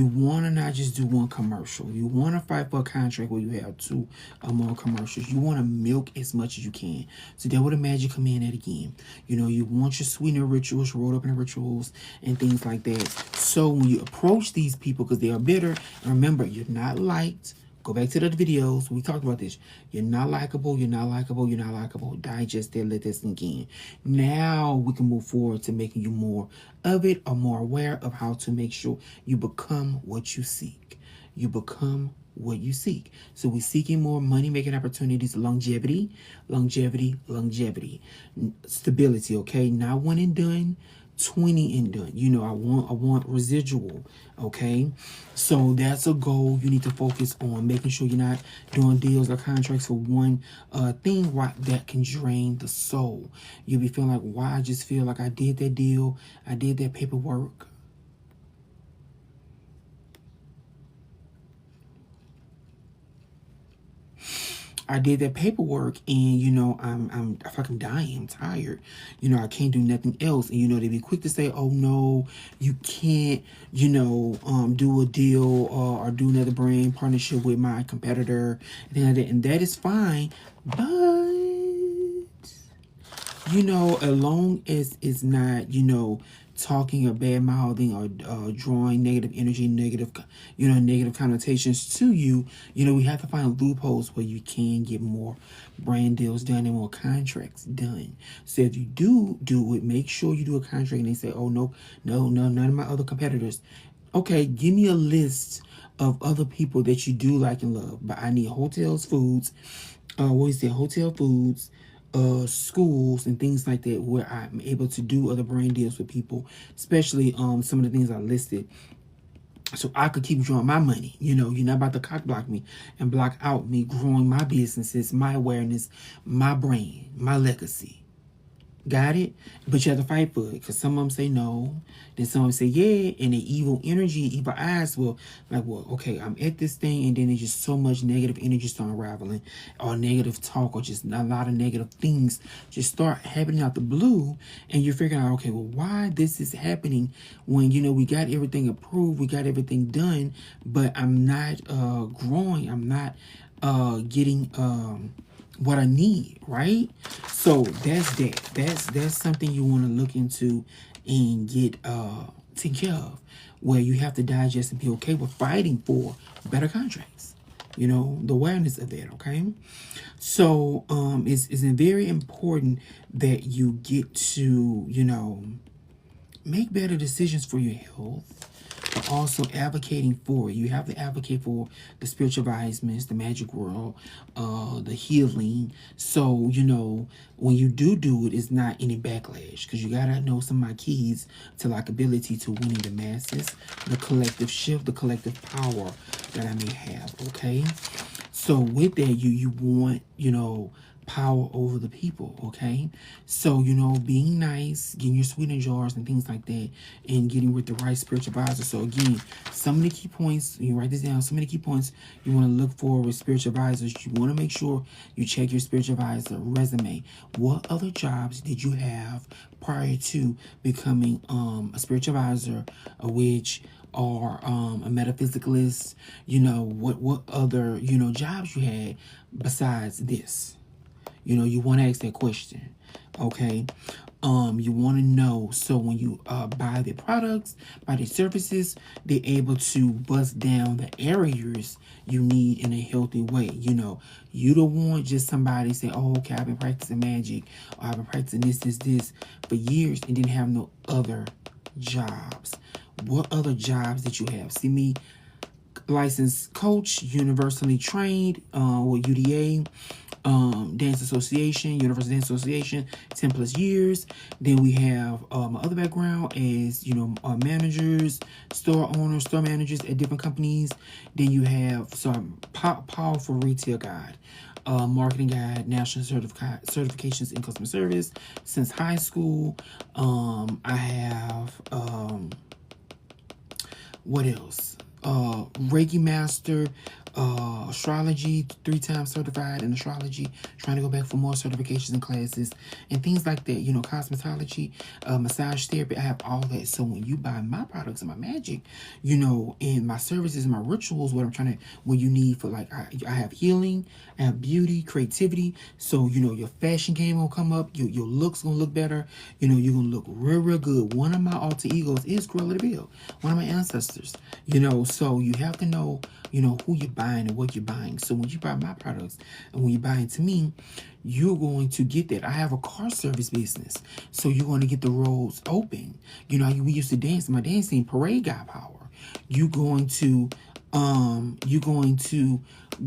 want to not just do one commercial. You want to fight for a contract where you have two or more commercials. You want to milk as much as you can. So that where the magic come in at again. You want your sweetener rituals, rolled up in rituals, and things like that. So when you approach these people, because they are bitter, and remember, you're not liked. Go back to the other videos. We talked about this. You're not likable. You're not likable. You're not likable. Digest that. Let that sink in. Now we can move forward to making you more of it, or more aware of how to make sure you become what you seek. You become what you seek. So we're seeking more money-making opportunities, longevity, stability. Okay, not one and done. 20 and done. I want residual. Okay, so that's a goal you need to focus on, making sure you're not doing deals or contracts for one thing that can drain the soul. You'll be feeling like, why? I just feel like I did that deal, I did that paperwork. I did that paperwork, and I feel like I'm dying. I'm tired. I can't do nothing else. And they be quick to say, "Oh no, you can't." Do a deal or do another brand partnership with my competitor, and things like that. And that is fine, but as long as it's not talking or bad mouthing or drawing negative energy, negative connotations to you. We have to find loopholes where you can get more brand deals done and more contracts done. So if you do it, make sure you do a contract and they say, oh, no, none of my other competitors. Okay, give me a list of other people that you do like and love. But I need hotel foods, schools and things like that, where I'm able to do other brand deals with people, especially some of the things I listed, so I could keep drawing my money. You're not about to cock block me and block out me growing my businesses, my awareness, my brand, my legacy. Got it? But you have to fight for it, because some of them say no, then some of them say yeah, and the evil energy, evil eyes will like, well, okay, I'm at this thing, and then there's just so much negative energy start unraveling, or negative talk, or just a lot of negative things just start happening out the blue, and you're figuring out, okay, well, why this is happening when we got everything approved, we got everything done, but I'm not growing, I'm not getting what I need, right? So that's something you want to look into and get taken care of, where you have to digest and be okay with fighting for better contracts. The awareness of that, okay? So it's very important that you get to make better decisions for your health, but also advocating for it. You have to advocate for the spiritual advancements, the magic world, the healing. So, when you do it, it's not any backlash, because you got to know some of my keys to likability, to winning the masses, the collective shift, the collective power that I may have, okay? So with that, you want, power over the people, okay? So, being nice, getting your sweetener jars and things like that, and getting with the right spiritual advisor. So again, some of the key points, you write this down, some of the key points you want to look for with spiritual advisors. You want to make sure you check your spiritual advisor resume. What other jobs did you have prior to becoming a spiritual advisor, which or a metaphysicalist? What other jobs you had besides this? You want to ask that question, okay? You want to know, so when you buy their products, buy their services, they're able to bust down the areas you need in a healthy way. You don't want just somebody say, oh, okay, I've been practicing magic, or I've been practicing this for years, and didn't have no other jobs. What other jobs did you have? See me, licensed coach, universally trained with UDA, Dance Association, Universal Dance Association, 10 plus years. Then we have my other background is, managers, store owners, store managers at different companies. Then you have some powerful retail guide, marketing guide, national certifications in customer service since high school. I have, what else? Reiki master, astrology, 3 times certified in astrology, trying to go back for more certifications and classes and things like that. Cosmetology, massage therapy. I have all that. So when you buy my products and my magic, and my services and my rituals, what you need for, like, I have healing, I have beauty, creativity. So, your fashion game will come up, your looks gonna look better. You're gonna look real, real good. One of my alter egos is Cruella de Vil, one of my ancestors. So you have to know, who you're buying and what you're buying. So when you buy my products and when you buy into me, you're going to get that. I have a car service business, so you're going to get the roads open. We used to dance. My dancing parade got power. You're going to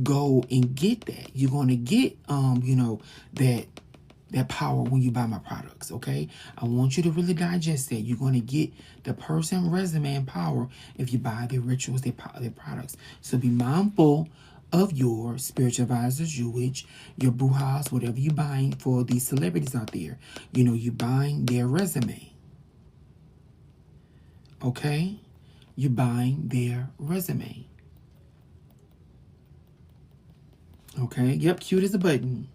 go and get that. You're going to get that power when you buy my products, okay? I want you to really digest that. You're going to get the person, resume, and power if you buy their rituals, their products. So be mindful of your spiritual advisors, your witch, your brujas, whatever you're buying for these celebrities out there. You're buying their resume, okay? You're buying their resume. Okay, yep, cute as a button.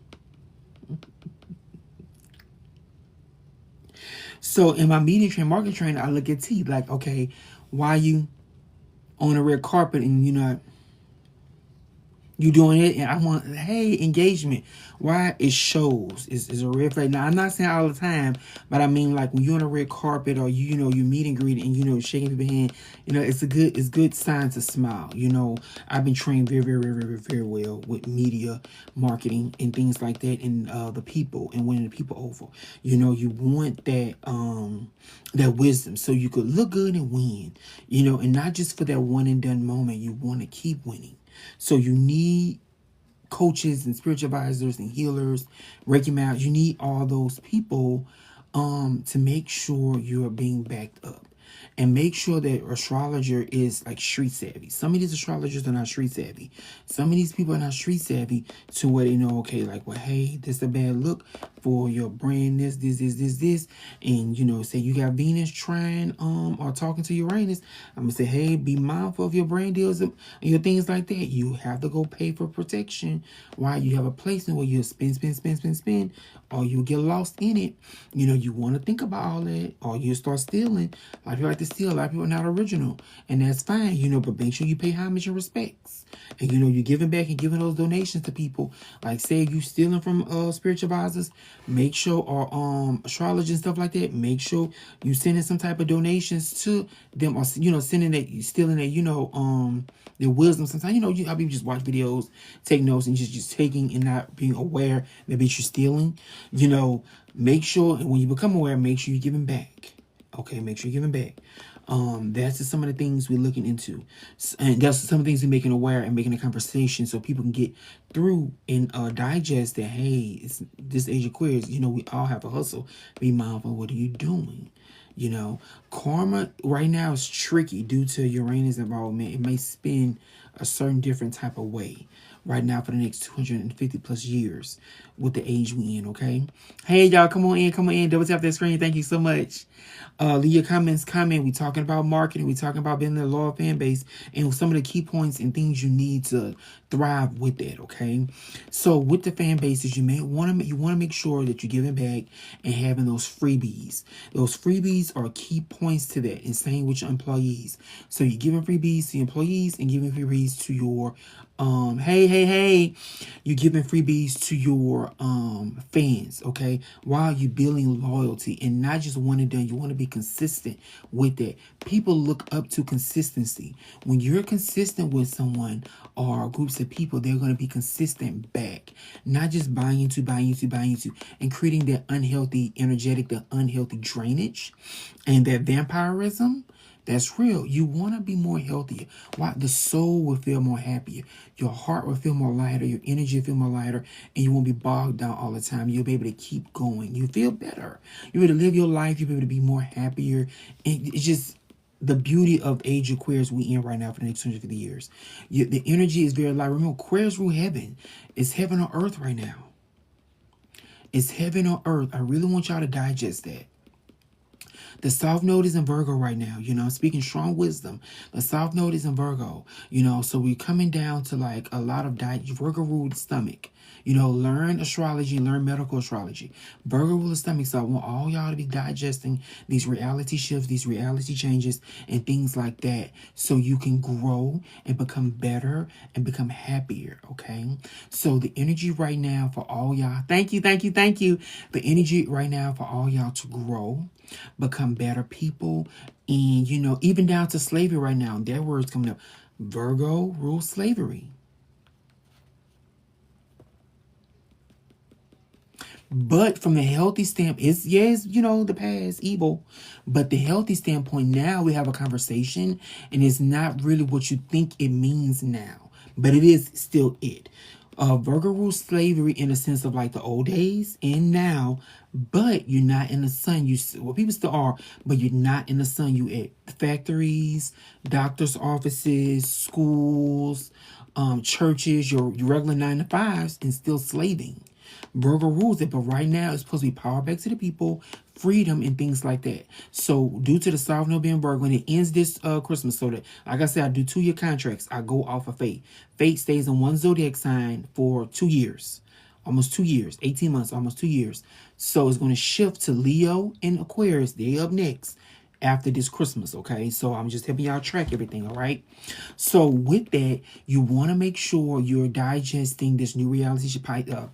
So in my media training, marketing training, I look at T like, okay, why you on a red carpet and you doing it, and I want, hey, engagement. Why? It shows. It's a red flag. Now, I'm not saying all the time, but I mean, like, when you're on a red carpet or you meet and greet and shaking people's hand, it's good sign to smile. I've been trained very, very, very, very, very well with media marketing and things like that, and the people and winning the people over. You want that wisdom so you could look good and win. And not just for that one and done moment. You want to keep winning. So you need coaches and spiritual advisors and healers, Reiki masters. You need all those people to make sure you're being backed up. And make sure that astrologer is like street savvy. Some of these astrologers are not street savvy. Some of these people are not street savvy to where they know, okay, like, well, hey, this is a bad look for your brand, this. And, say you got Venus trying or talking to Uranus. I'm going to say, hey, be mindful of your brand deals and your things like that. You have to go pay for protection while you have a placement where you spend, or you get lost in it. You want to think about all that, or you start stealing. A lot of people like to steal. A lot of people are not original, and that's fine, but make sure you pay homage and respects. And you're giving back and giving those donations to people. Like, say if you stealing from spiritual advisors, make sure, or astrologers and stuff like that, make sure you sending some type of donations to them, or sending that, stealing that, their wisdom. Sometimes how people just watch videos, take notes, and just taking and not being aware that you're stealing. Make sure, and when you become aware, make sure you're giving back. Okay, make sure you're giving back. That's just some of the things we're looking into, and that's some of the things we're making aware and making a conversation so people can get through and digest that. Hey, it's this age of Aquarius. We all have a hustle. Be mindful. What are you doing? Karma right now is tricky due to Uranus involvement. It may spin a certain different type of way right now for the next 250 plus years with the age we in, okay? Hey, y'all, come on in. Double tap that screen. Thank you so much. Leave your comments. We talking about marketing. We talking about building a loyal fan base and some of the key points and things you need to thrive with that, okay? So with the fan bases, you want to make sure that you're giving back and having those freebies. Those freebies are key points to that, and same with your employees. So you're giving freebies to your employees and giving freebies to your hey, you're giving freebies to your fans, okay? While you're building loyalty, and not just one and done. You want to be consistent with that. People look up to consistency. When you're consistent with someone or groups of people, they're going to be consistent back. Not just buying into, and creating that unhealthy energetic, the unhealthy drainage and that vampirism. That's real. You want to be more healthier. Why? The soul will feel more happier. Your heart will feel more lighter. Your energy will feel more lighter. And you won't be bogged down all the time. You'll be able to keep going. You feel better. You'll be able to live your life. You'll be able to be more happier. And it's just the beauty of age Aquarius we in right now for the next 150 years. The energy is very light. Remember, Aquarius rule heaven. It's heaven on earth right now. It's heaven on earth. I really want y'all to digest that. The South Node is in Virgo right now. I'm speaking strong wisdom. The South Node is in Virgo. So we're coming down to like a lot of Virgo ruled stomach. Learn astrology, learn medical astrology. Virgo ruled stomach. So I want all y'all to be digesting these reality shifts, these reality changes, and things like that, so you can grow and become better and become happier. Okay. So the energy right now for all y'all. Thank you. The energy right now for all y'all to grow, become better people, and even down to slavery right now. Their words coming up. Virgo rules slavery. But from the healthy standpoint, the past evil, but the healthy standpoint, now we have a conversation, and it's not really what you think it means now, but it is still it. Virgo rules slavery in the sense of like the old days and now, but you're not in the sun. People still are, but you're not in the sun. You at factories, doctors' offices, schools, churches, your regular 9 to 5s, and still slaving. Virgo rules it, but right now it's supposed to be power back to the people, freedom, and things like that. So due to the South Node being Virgo, when it ends this Christmas, so that, like I said, I do 2-year contracts. I go off of fate. Fate stays in one zodiac sign for 2 years. Almost 2 years. 18 months, almost 2 years. So it's going to shift to Leo and Aquarius. They up next after this Christmas, okay? So I'm just helping y'all track everything, all right? So with that, you want to make sure you're digesting this new reality,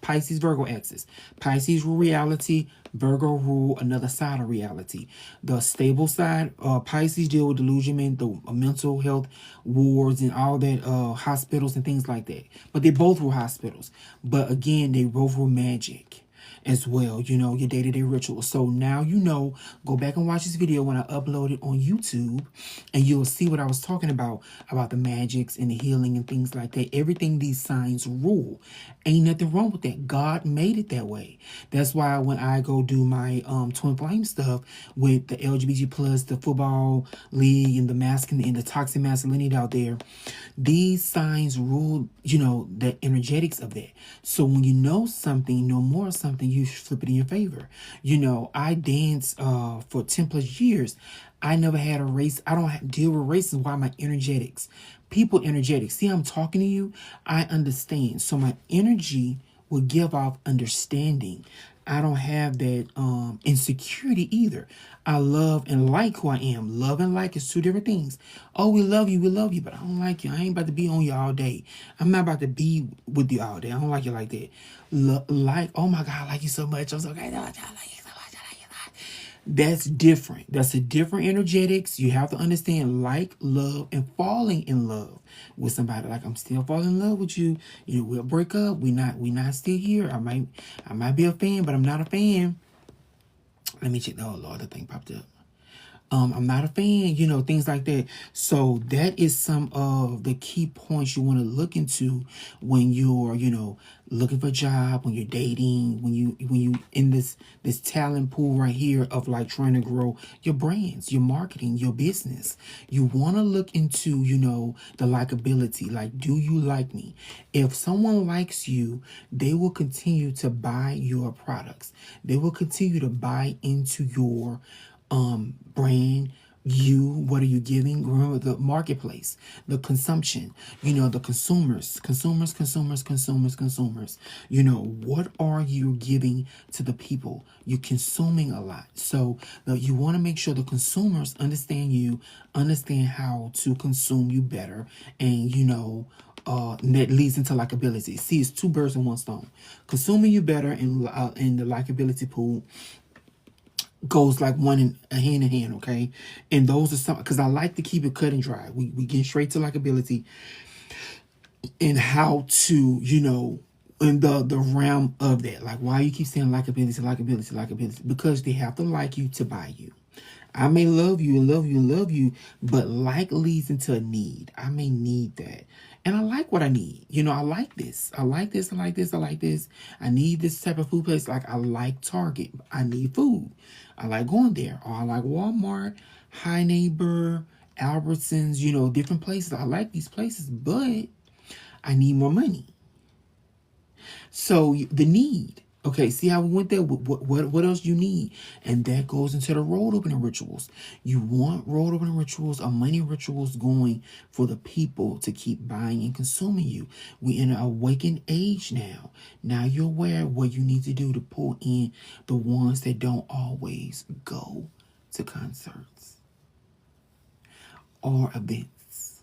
Pisces, Virgo axis. Pisces rule reality, Virgo rule another side of reality. The stable side, Pisces deal with delusionment, the mental health wards and all that, hospitals and things like that. But they both rule hospitals. But again, they both rule magic as well, your day-to-day rituals. So now go back and watch this video when I upload it on YouTube, and you'll see what I was talking about the magics and the healing and things like that. Everything these signs rule. Ain't nothing wrong with that. God made it that way. That's why when I go do my twin flame stuff with the LGBT plus, the football league, and the masculine and the toxic masculinity out there, these signs rule, the energetics of that. So when you know something, know more of something, you flip it in your favor. I danced for 10 plus years. I never had a race. I don't deal with races. Why? My energetics. People energetics. See, I'm talking to you. I understand. So my energy will give off understanding. I don't have that insecurity either. I love and like who I am. Love and like is two different things. Oh, we love you, but I don't like you. I ain't about to be on you all day. I'm not about to be with you all day. I don't like you like that. Oh my God, I like you so much. I'm so okay. I like you so much. That's different. That's a different energetics. You have to understand like, love, and falling in love with somebody. Like, I'm still falling in love with you. We'll break up. We not still here. I might be a fan, but I'm not a fan. Let me check. Oh Lord, the thing popped up. I'm not a fan, things like that. So that is some of the key points you want to look into when you're, looking for a job, when you're dating, when you in this talent pool right here of like trying to grow your brands, your marketing, your business. You want to look into, the likability. Like, do you like me? If someone likes you, they will continue to buy your products. They will continue to buy into your brand. What are you giving? Remember the marketplace, the consumption, the consumers. What are you giving to the people? You're consuming a lot. So you want to make sure the consumers understand you, understand how to consume you better. And, that leads into likability. See, it's two birds in one stone. Consuming you better in the likability pool goes like one hand in hand, okay? And those are some, because I like to keep it cut and dry. We get straight to likability and how to, in the realm of that. Like, why you keep saying likability? Because they have to like you to buy you. I may love you and love you and love you, but like leads into a need. I may need that. And I like what I need. You know, I like this. I like this. I like this. I like this. I need this type of food place. Like I like Target. I need food. I like going there. Or I like Walmart, High Neighbor, Albertsons, you know, different places. I like these places, but I need more money. So the need. Okay, see how we went there? What else you need? And that goes into the road opening rituals. You want road opening rituals or money rituals going for the people to keep buying and consuming you. We're in an awakened age now. Now you're aware of what you need to do to pull in the ones that don't always go to concerts or events.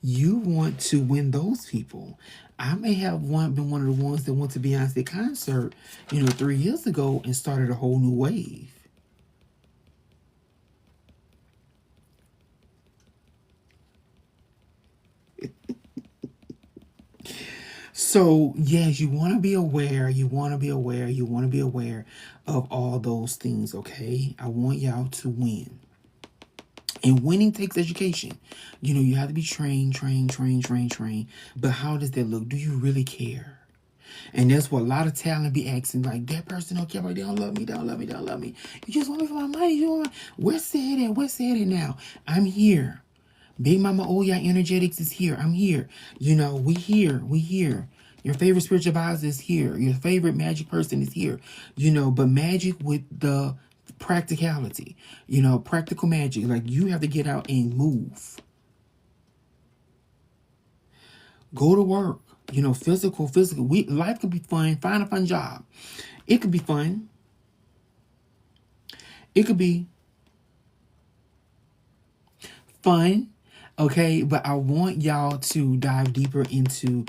You want to win those people. I may have been one of the ones that went to Beyonce concert, 3 years ago and started a whole new wave. So, yes, you want to be aware. You want to be aware. You want to be aware of all those things, okay? I want y'all to win. And winning takes education. You have to be trained. But how does that look? Do you really care? And that's what a lot of talent be asking. Like, that person don't care about, they don't love me, don't love me, don't love me. You just want me for my money. You want, where's said it? Where's said it now? I'm here. Big Mama Oh Yeah Energetics is here. I'm here. We here. We here. Your favorite spiritual advisor is here. Your favorite magic person is here. But magic with the practicality. Practical magic. Like, you have to get out and move. Go to work. Physical. Life could be fun. Find a fun job. It could be fun. It could be fun. Okay, but I want y'all to dive deeper into,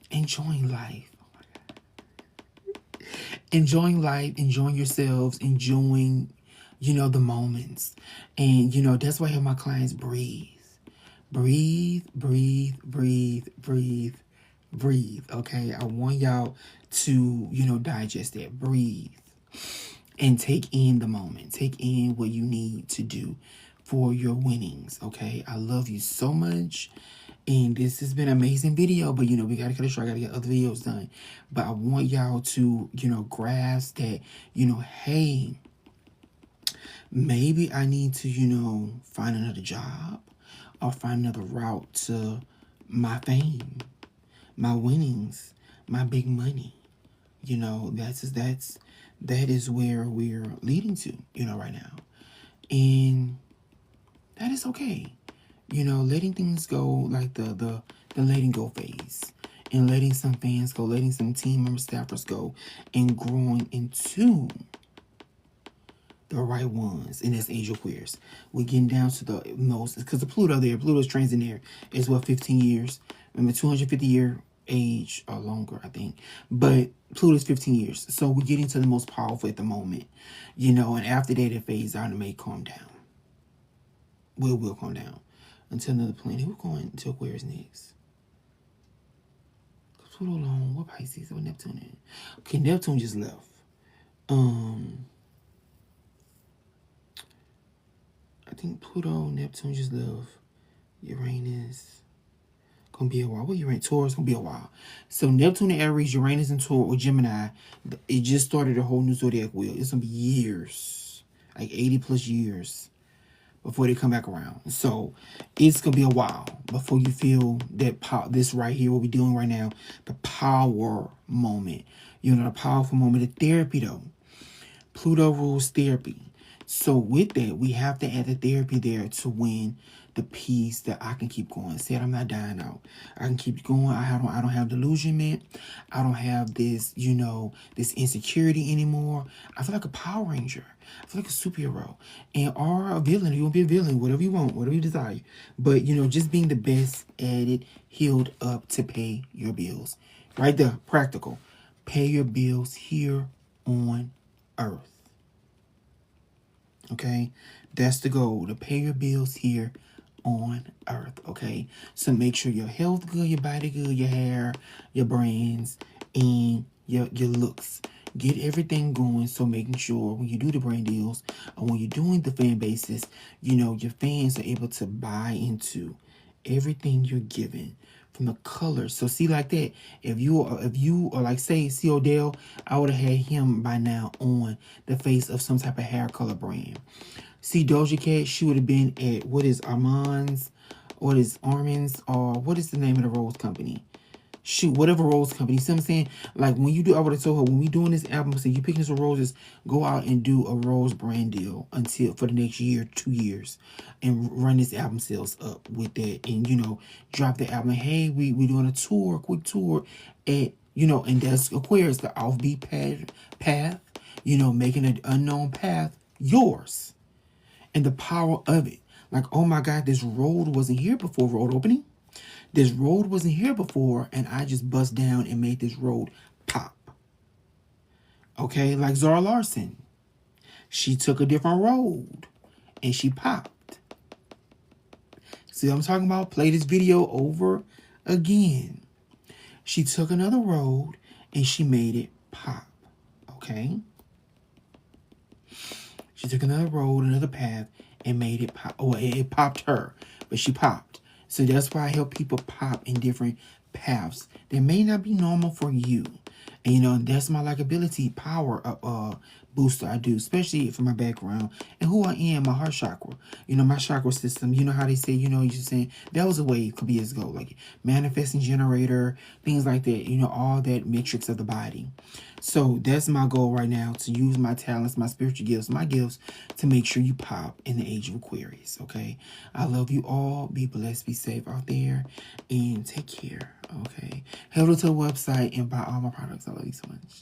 enjoying life. Enjoying life, enjoying yourselves, enjoying, the moments. And, that's why I have my clients breathe. Breathe. Okay, I want y'all to, digest that. Breathe. And take in the moment. Take in what you need to do for your winnings, okay? I love you so much. And this has been an amazing video. But, we got to cut it short. I got to get other videos done. But I want y'all to, grasp that, hey, maybe I need to, find another job or find another route to my fame, my winnings, my big money. That is where we're leading to, right now. And that is okay. Letting things go, like the letting go phase. And letting some fans go, letting some team members, staffers go, and growing into the right ones. And that's Angel Queers. We're getting down to the most, because the Pluto's transit there is 15 years. Remember, 250-year age or longer, I think. But Pluto's 15 years. So we're getting to the most powerful at the moment. And after that, it fades out and may calm down. Will calm down. Until another planet. We're going to Aquarius next. Pluto alone. What Pisces? What Neptune in? Okay, Neptune just left. I think Pluto, Neptune just left. Uranus. Gonna be a while. What Uranus? Taurus gonna be a while. So Neptune and Aries, Uranus and Taurus or Gemini, it just started a whole new zodiac wheel. It's gonna be years, like 80 plus years before they come back around. So it's gonna be a while before you feel that this right here, what we're doing right now, the power moment. The powerful moment of therapy though. Pluto rules therapy. So with that, we have to add the therapy there to win the peace that I can keep going. Said I'm not dying out. I can keep going. I don't have delusionment. I don't have this, this insecurity anymore. I feel like a Power Ranger. I feel like a superhero. Or a villain. You want to be a villain, whatever you want, whatever you desire. But, just being the best at it, healed up to pay your bills. Right there, practical. Pay your bills here on Earth. Okay, that's the goal, to pay your bills here on Earth. Okay, so make sure your health good, your body good, your hair, your brains, and your looks. Get everything going. So making sure when you do the brand deals or when you're doing the fan bases, you know, your fans are able to buy into everything you're giving from the colors. So see like that, if you are like say see Odell, I would have had him by now on the face of some type of hair color brand. See Doja Cat, she would have been at what is Armand's, what is Armand's, or what is the name of the rose company? Shoot, whatever rose company. See what I'm saying? Like when you do, I would have told her when we doing this album, say you picking some roses, go out and do a rose brand deal until for the next year, 2 years, and run this album sales up with that, and you know, drop the album. Hey, we doing a tour, quick tour, at you know, and that's Aquarius, the offbeat path, you know, making an unknown path yours, and the power of it. Like, oh my God, this road wasn't here before road opening. This road wasn't here before, and I just bust down and made this road pop. Okay, like Zara Larson. She took a different road, and she popped. See what I'm talking about? Play this video over again. She took another road, and she made it pop. Okay? She took another road, another path, and made it pop. Oh, it popped her, but she popped. So that's why I help people pop in different paths that may not be normal for you. And, you know, that's my likability power booster I do, especially for my background and who I am, my heart chakra. You know, my chakra system. You know how they say, you know, you're saying that was a way a couple years ago, like manifesting generator, things like that. You know, all that matrix of the body. So that's my goal right now, to use my talents, my spiritual gifts, my gifts to make sure you pop in the age of Aquarius, okay? I love you all. Be blessed, be safe out there, and take care, okay? Head over to the website and buy all my products. I love you so much.